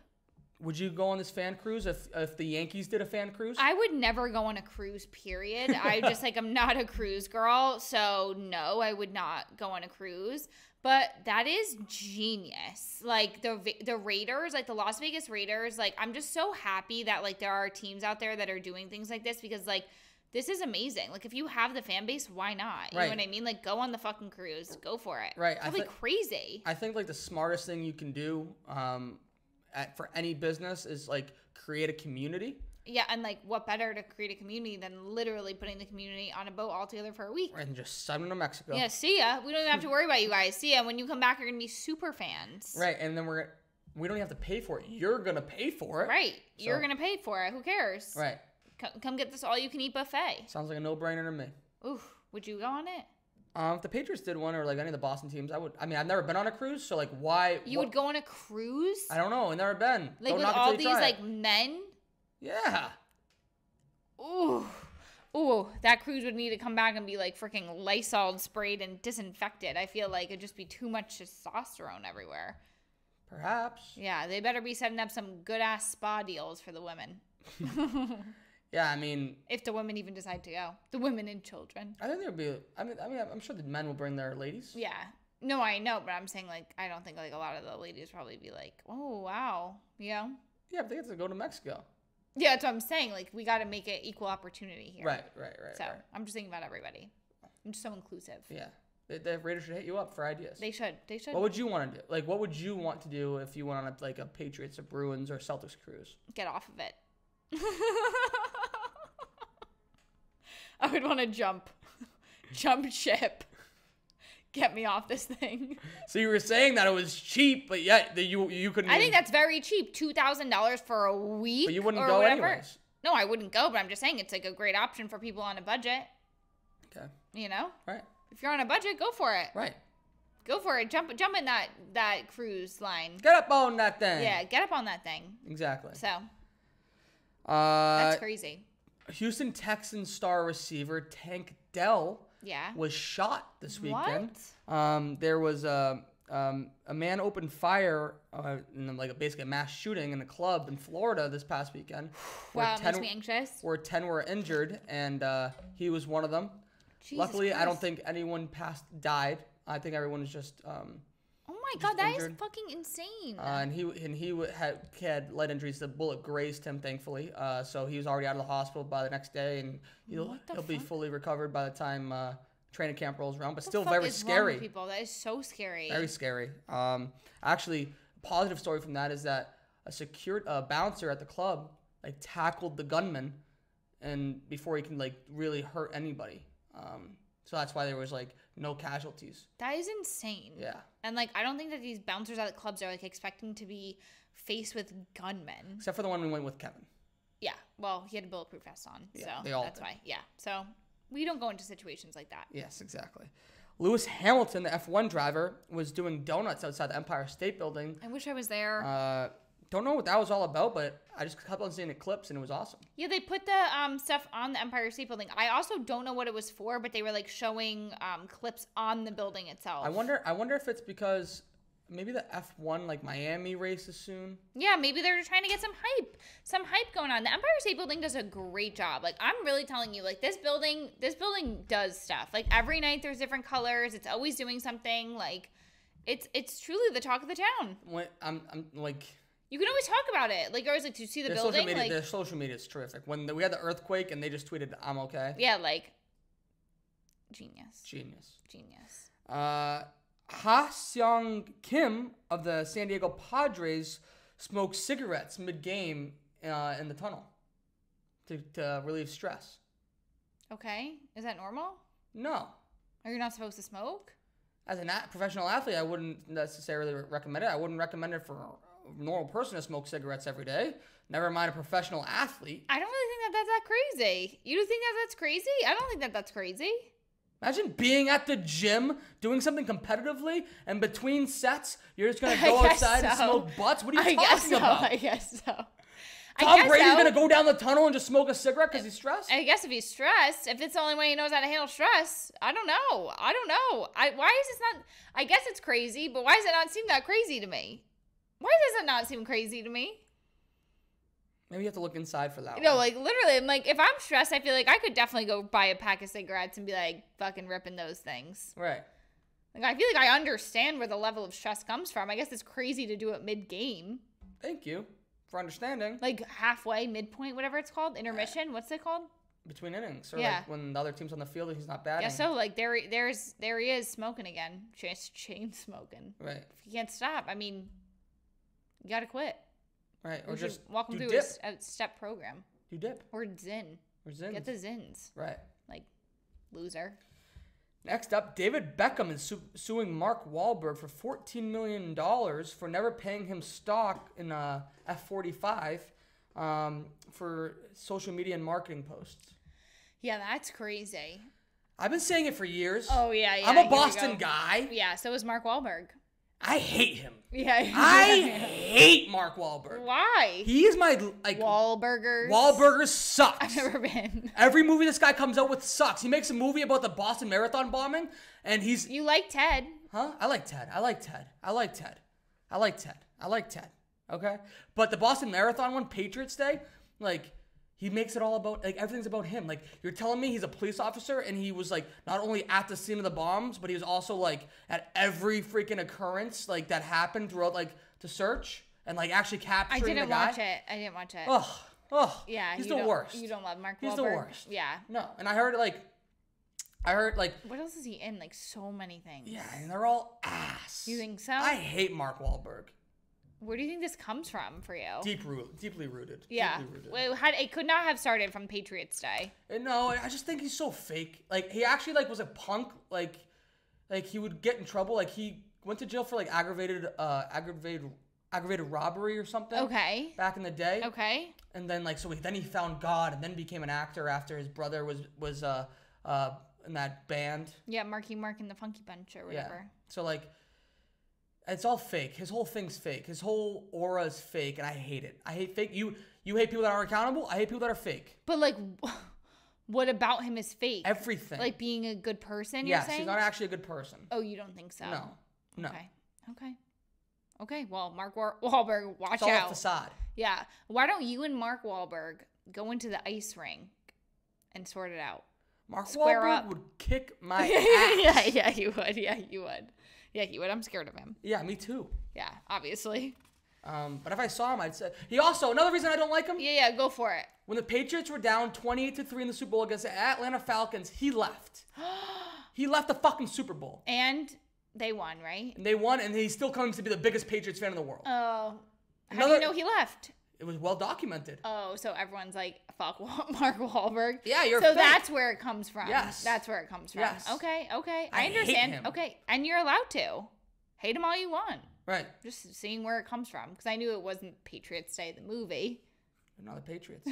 Would you go on this fan cruise if the Yankees did a fan cruise? I would never go on a cruise, period. I'm not a cruise girl, so no, I would not go on a cruise. But that is genius. Like, the Raiders, like the Las Vegas Raiders, like, I'm just so happy that, like, there are teams out there that are doing things like this because, like, this is amazing. Like, if you have the fan base, why not? You know what I mean? Like, go on the fucking cruise. Go for it. Right. It's probably crazy. I think, like, the smartest thing you can do for any business is, like, create a community. Yeah, and, like, what better to create a community than literally putting the community on a boat all together for a week? Right, and just send them to Mexico. Yeah, see ya. We don't even have to worry about you guys. See ya. When you come back, you're going to be super fans. Right, and then we don't even have to pay for it. You're going to pay for it. Right. You're going to pay for it. Who cares? Right. Come get this all-you-can-eat buffet. Sounds like a no-brainer to me. Ooh, would you go on it? If the Patriots did one or, like, any of the Boston teams, I would. I mean, I've never been on a cruise, so, like, why? You would go on a cruise? I don't know. I've never been. Like, with all these, like, men? Yeah. Ooh, that cruise would need to come back and be, like, freaking Lysol sprayed and disinfected. I feel like it'd just be too much testosterone everywhere. Perhaps. Yeah, they better be setting up some good-ass spa deals for the women. Yeah, I mean, if the women even decide to go, the women and children. I think there'd be. I mean, I'm sure the men will bring their ladies. Yeah, no, I know, but I'm saying, like, I don't think, like, a lot of the ladies probably be like, oh wow, you know. Yeah, but they get to go to Mexico. Yeah, that's what I'm saying. Like, we got to make it equal opportunity here. Right. So I'm just thinking about everybody. I'm just so inclusive. Yeah, the Raiders should hit you up for ideas. They should. What would you want to do? Like, what would you want to do if you went on a Patriots or Bruins or Celtics cruise? Get off of it. I would want to jump ship. Get me off this thing. So you were saying that it was cheap, but yet you couldn't. I think that's very cheap. $2,000 for a week. But you wouldn't go anyways. No, I wouldn't go. But I'm just saying it's like a great option for people on a budget. Okay. You know? Right. If you're on a budget, go for it. Right. Go for it. Jump in that cruise line. Get up on that thing. Yeah, get up on that thing. Exactly. So. That's crazy. Houston Texans star receiver Tank Dell was shot this weekend. What? There was a man opened fire in like basically a mass shooting in a club in Florida this past weekend. Wow, it makes me anxious. Where 10 were injured, and he was one of them. Jesus Luckily, Christ. I don't think anyone died. I think everyone was just. Oh my God, that is fucking insane. And he had light injuries. The bullet grazed him, thankfully. So he was already out of the hospital by the next day, and he'll be fully recovered by the time training camp rolls around. But still very scary. People, that is so scary. Very scary. Actually, a positive story from that is that a bouncer at the club like tackled the gunman, and before he can like really hurt anybody. So that's why there was like no casualties. That is insane. Yeah. And like I don't think that these bouncers at the clubs are like expecting to be faced with gunmen. Except for the one we went with Kevin. Yeah. Well, he had a bulletproof vest on, Yeah, so that's why. Yeah. So we don't go into situations like that. Yes, exactly. Lewis Hamilton, the F1 driver, was doing donuts outside the Empire State Building. I wish I was there. Don't know what that was all about, but I just kept on seeing the clips, and it was awesome. Yeah, they put the stuff on the Empire State Building. I also don't know what it was for, but they were like showing clips on the building itself. I wonder if it's because maybe the F1 like Miami race is soon. Yeah, maybe they're trying to get some hype going on. The Empire State Building does a great job. Like I'm really telling you, like this building does stuff. Like every night there's different colors. It's always doing something. Like it's truly the talk of the town. When I'm like. You can always talk about it. Like, I was like, to see the building. Their social media is terrific. When we had the earthquake and they just tweeted, "I'm okay." Yeah, like, genius. Ha-Seong Kim of the San Diego Padres smoked cigarettes mid-game in the tunnel to relieve stress. Okay. Is that normal? No. Are you not supposed to smoke? As a professional athlete, I wouldn't necessarily recommend it. I wouldn't recommend it for a normal person to smoke cigarettes every day. Never mind a professional athlete. I don't really think that's that crazy. You don't think that's crazy? I don't think that's crazy. Imagine being at the gym, doing something competitively, and between sets, you're just going to go outside and smoke butts? What are you talking about? I guess so. Tom Brady's going to go down the tunnel and just smoke a cigarette because he's stressed? I guess if he's stressed, if it's the only way he knows how to handle stress, I don't know. Why is this not, I guess it's crazy, but why does it not seem that crazy to me? Why does it not seem crazy to me? Maybe you have to look inside for that one. No, like literally, I'm like, if I'm stressed, I feel like I could definitely go buy a pack of cigarettes and be like fucking ripping those things. Right. Like I feel like I understand where the level of stress comes from. I guess it's crazy to do it mid-game. Thank you for understanding. Like halfway, midpoint, whatever it's called, intermission. What's it called? Between innings, or like when the other team's on the field and he's not batting. Yeah, so like there he is smoking again, chain smoking. Right. If you can't stop, I mean, you gotta quit. Right, or just walk them through a step program. You dip. Or Zyn. Get the Zyns. Right. Like, loser. Next up, David Beckham is suing Mark Wahlberg for $14 million for never paying him stock in F45 for social media and marketing posts. Yeah, that's crazy. I've been saying it for years. Oh, yeah. I'm a Boston guy. Yeah, so is Mark Wahlberg. I hate him. Yeah. I hate Mark Wahlberg. Why? He is my, Wahlburgers. Wahlburgers sucks. I've never been. Every movie this guy comes out with sucks. He makes a movie about the Boston Marathon bombing, and he's... You like Ted. Huh? I like Ted. Okay? But the Boston Marathon one, Patriots Day, like... He makes it all about, like, everything's about him. Like, you're telling me he's a police officer and he was, like, not only at the scene of the bombs, but he was also, like, at every freaking occurrence, like, that happened throughout, like, the search and, like, actually capturing the guy. I didn't watch it. Oh. Yeah. He's the worst. You don't love Mark Wahlberg? He's the worst. Yeah. No. And I heard, what else is he in? Like, so many things. Yeah, and they're all ass. You think so? I hate Mark Wahlberg. Where do you think this comes from for you? Deeply rooted. Yeah. Deeply rooted. It could not have started from Patriots Day. No, I just think he's so fake. Like, he actually, like, was a punk. Like he would get in trouble. Like, he went to jail for, like, aggravated robbery or something. Okay. Back in the day. Okay. And then, like, then he found God and then became an actor after his brother was in that band. Yeah, Marky Mark and the Funky Bunch or whatever. Yeah. So like, it's all fake. His whole thing's fake. His whole aura is fake, and I hate it. I hate fake. You hate people that aren't accountable. I hate people that are fake. But like, what about him is fake? Everything. Like being a good person. Yes, you're saying? He's not actually a good person. Oh, you don't think so? No. Okay. Well, Mark Wahlberg, watch it's all out. a facade. Yeah. Why don't you and Mark Wahlberg go into the ice rink and sort it out? Mark Square Wahlberg up. would kick my ass. Yeah, you would. Yeah, you would. I'm scared of him. Yeah, me too. Yeah, obviously. But if I saw him, I'd say he also another reason I don't like him. Yeah, go for it. When the Patriots were down 28-3 in the Super Bowl against the Atlanta Falcons, he left. He left the fucking Super Bowl. And they won, right? And they won, and he still comes to be the biggest Patriots fan in the world. Oh. How do you know he left? It was well documented. Oh, so everyone's like, fuck Mark Wahlberg. Yeah, you're So fake. That's where it comes from. Yes. That's where it comes from. Yes. Okay. I understand. hate him. Okay. And you're allowed to. Hate him all you want. Right. Just seeing where it comes from. Because I knew it wasn't Patriots Day, the movie. They're not the Patriots.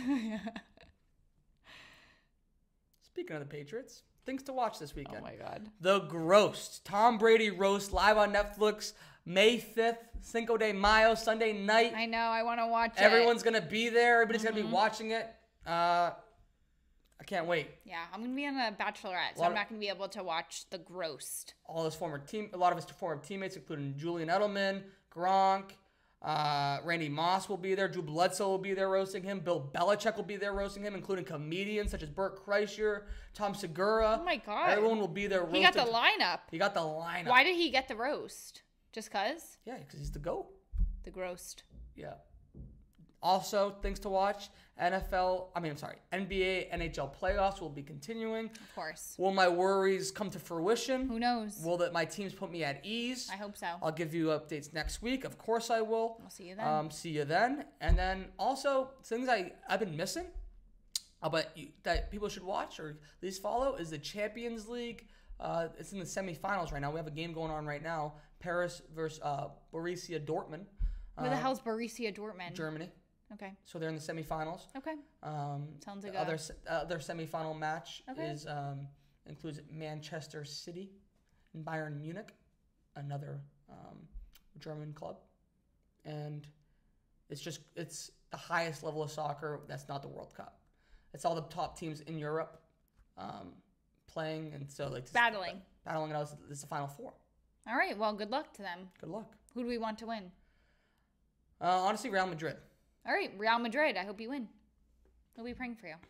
Speaking of the Patriots, things to watch this weekend. Oh my God. The Roast. Tom Brady Roast live on Netflix May 5th, Cinco de Mayo, Sunday night. I know. I want to watch it. Everyone's going to be there. Everybody's going to be watching it. I can't wait. Yeah, I'm going to be on a bachelorette, so I'm not going to be able to watch The Roast. A lot of his former teammates, including Julian Edelman, Gronk, Randy Moss will be there. Drew Bledsoe will be there roasting him. Bill Belichick will be there roasting him, including comedians such as Burt Kreischer, Tom Segura. Oh my God. Everyone will be there roasting. He got the lineup. He got the lineup. Why did he get the roast? Just cause? Yeah, because he's the GOAT. The Roast. Yeah. Also, things to watch. NBA, NHL playoffs will be continuing. Of course. Will my worries come to fruition? Who knows? Will my teams put me at ease? I hope so. I'll give you updates next week. Of course I will. We'll see you then. See you then. And then also, things I've been missing, but that people should watch or at least follow is the Champions League. It's in the semifinals right now. We have a game going on right now. Paris versus Borussia Dortmund. Where the hell's Borussia Dortmund? Germany. Okay. So they're in the semifinals. Okay. Sounds like other semifinal match okay. includes Manchester City and Bayern Munich, another German club, and it's the highest level of soccer. That's not the World Cup. It's all the top teams in Europe playing, and so battling it out. This is the Final Four. All right. Well, good luck to them. Good luck. Who do we want to win? Honestly, Real Madrid. All right, Real Madrid. I hope you win. We'll be praying for you. And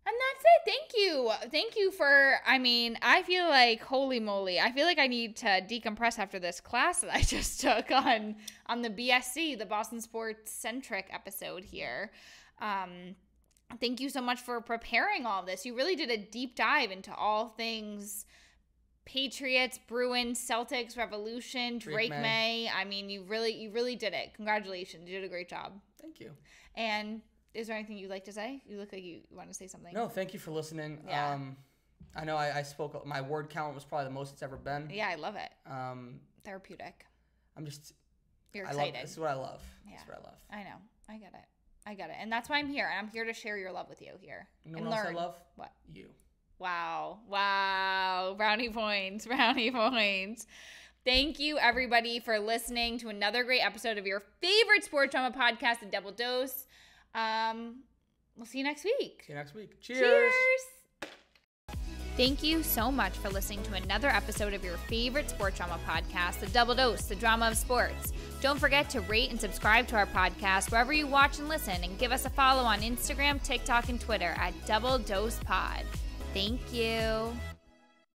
that's it. Thank you. Thank you for, I feel like, holy moly. I feel like I need to decompress after this class that I just took on the BSC, the Boston Sports Centric episode here. Thank you so much for preparing all this. You really did a deep dive into all things Patriots, Bruins, Celtics, Revolution, Drake May. You really did it. Congratulations. You did a great job. Thank you. And is there anything you'd like to say? You look like you want to say something. No, thank you for listening. Yeah. I know I spoke. My word count was probably the most it's ever been. Yeah, I love it. Therapeutic. You're excited. This is what I love. Yeah. This is what I love. I know. I get it. And that's why I'm here. And I'm here to share your love with you here. You know and what learn. else I love? What? You. Wow. Brownie points. Thank you, everybody, for listening to another great episode of your favorite sports drama podcast, The Double Dose. We'll see you next week. Cheers. Thank you so much for listening to another episode of your favorite sports drama podcast, The Double Dose, the drama of sports. Don't forget to rate and subscribe to our podcast wherever you watch and listen, and give us a follow on Instagram, TikTok, and Twitter at Double Dose Pod. Thank you.